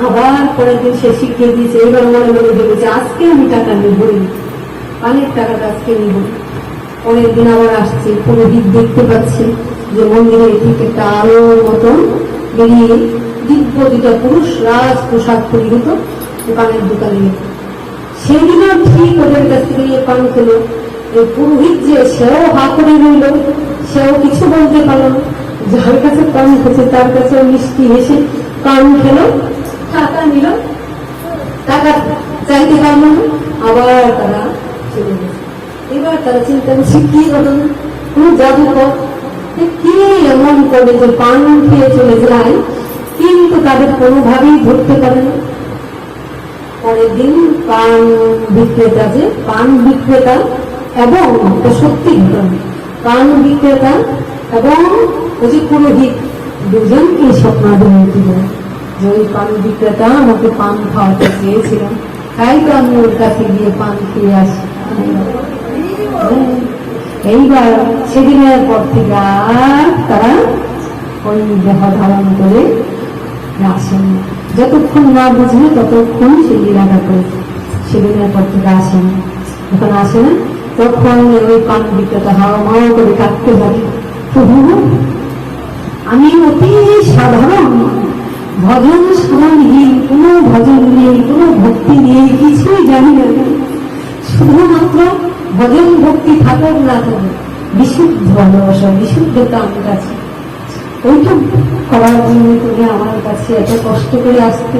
আবার পরের দিন সে শিখিয়ে দিয়েছে, এবার মনে মনে ভেবেছে আজকে আমি টাকা নেবই, পানির টাকাটা আজকে নিব। পরের দিন আবার আসছে, পুরোহিত দেখতে পাচ্ছে যে মন্দিরে ঠিক একটা আলোর মতন বেরিয়ে দিব্য দুটা পুরুষ রাজ পোশাক পরিহিত পানের দোকানে গেল। সেদিনও ঠিক ওদের কাছ থেকে নিয়ে পান খেলো। এই পুরোহিত যে সেও হা করে রইল, সেও কিছু বলতে পারল না, যার কাছে পান খেয়েছে তার কাছে মিষ্টি হেসে পান খেলো, টাকা নিল, টাকা চাইতে পারল না, আবার তারা চলে গেল। এবার তারা চিন্তা করছে কি ঘটনা, কোন জাদুকর কি এমন করে যে পান খেয়ে চলে যায়, কিন্তু তাদের কোনোভাবেই ধরতে পারে না। পরের দিন পান বিক্রেতা, যে পান বিক্রেতা এবং সত্যি ঘটনা, পান বিক্রেতা এবং ওই যে পুরোহিত দুজনকে স্বপ্নাধীন দিল যে ওই পান বিক্রেতা আমাকে পান খাওয়াতে চেয়েছিলাম, তাই তো আমি ওর কাছে গিয়ে পান খেয়ে আসি। এইবার সেদিনের পর থেকে আর তারা ওই দেহ ধারণ করে আসেন, যতক্ষণ না বুঝবে ততক্ষণ সে লীলাটা করেছে। সেদিনের পর থেকে আসেন, যখন আসে না তখন ওই পান বিক্রেতা হাওয়া মাওয়া করে কাটতে থাকে, প্রভু আমি অতি সাধারণ ভজন সমানহীন, কোনো ভজন নেই, কোনো ভক্তি নেই, কিছুই জানি না, শুধুমাত্র ভজন ভক্তি থাকুক না থাকুক বিশুদ্ধ ভালোবাসা, বিশুদ্ধতা আমার কাছে, ওইটা করার জন্য তুমি আমার কাছে এত কষ্ট করে আসতে,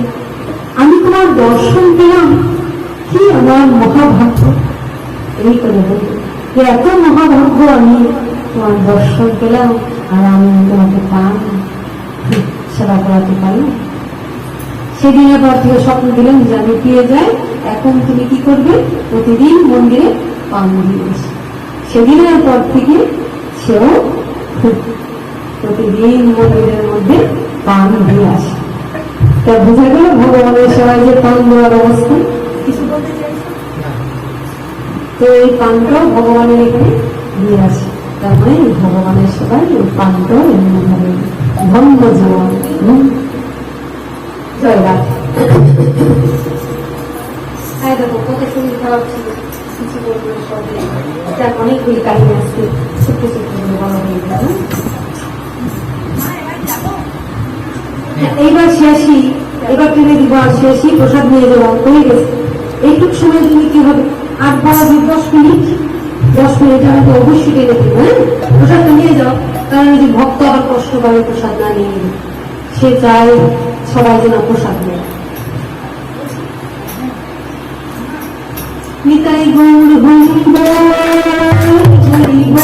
আমি তোমার দর্শন পেলাম, কি আমার মহাভাগ্য। এই করে বলি যে এত মহাভাগ্য, আমি তোমার দর্শন পেলাম আর আমি তোমাকে পান সেবা করাতে পারলাম। সেদিনের পর থেকে স্বপ্ন দিলাম যে আমি পেয়ে যাই, এখন তুমি কি করবে, প্রতিদিন মন্দিরে পান দিয়ে আসে। সেদিনের পর থেকে সেও প্রতিদিন মন্দিরের মধ্যে পান দিয়ে আসে। তা বোঝা গেল ভগবানের সেবায় যে পান দেওয়ার অবস্থা। কিছু বলতে চাইছে, তো এই পানটাও ভগবানের এখানে দিয়ে আসে, তার মানে ভগবানের সেবায় ওই পানটাও এমনি ভাবে ধন্য যাওয়া। জয় রাধে। হ্যাঁ দেখো কত শরীর খারাপ ছিল, কিছু বলবো সবে তার অনেকগুলি কাহিনী আসছে, ছোট্ট ছোট্ট বলা হয়ে গেল। এইবার শেষই, এবার টেনে দিব, আর শেষই প্রসাদ নিয়ে যাওয়া হয়ে গেছে। এইটুক সময় তুমি কি হবে, 8 বা 10 মিনিট, 10 মিনিট আমাকে অবশ্যই টেনে দিব। হ্যাঁ, প্রসাদটা নিয়ে যাও, কারণ এই যে ভক্ত আবার কষ্ট করে প্রসাদ না নিয়ে গেলে, সে চায় সবাই যেন প্রসাদ নেয়। নিতাই গৌর হরিব হরিব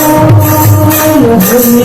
হরিব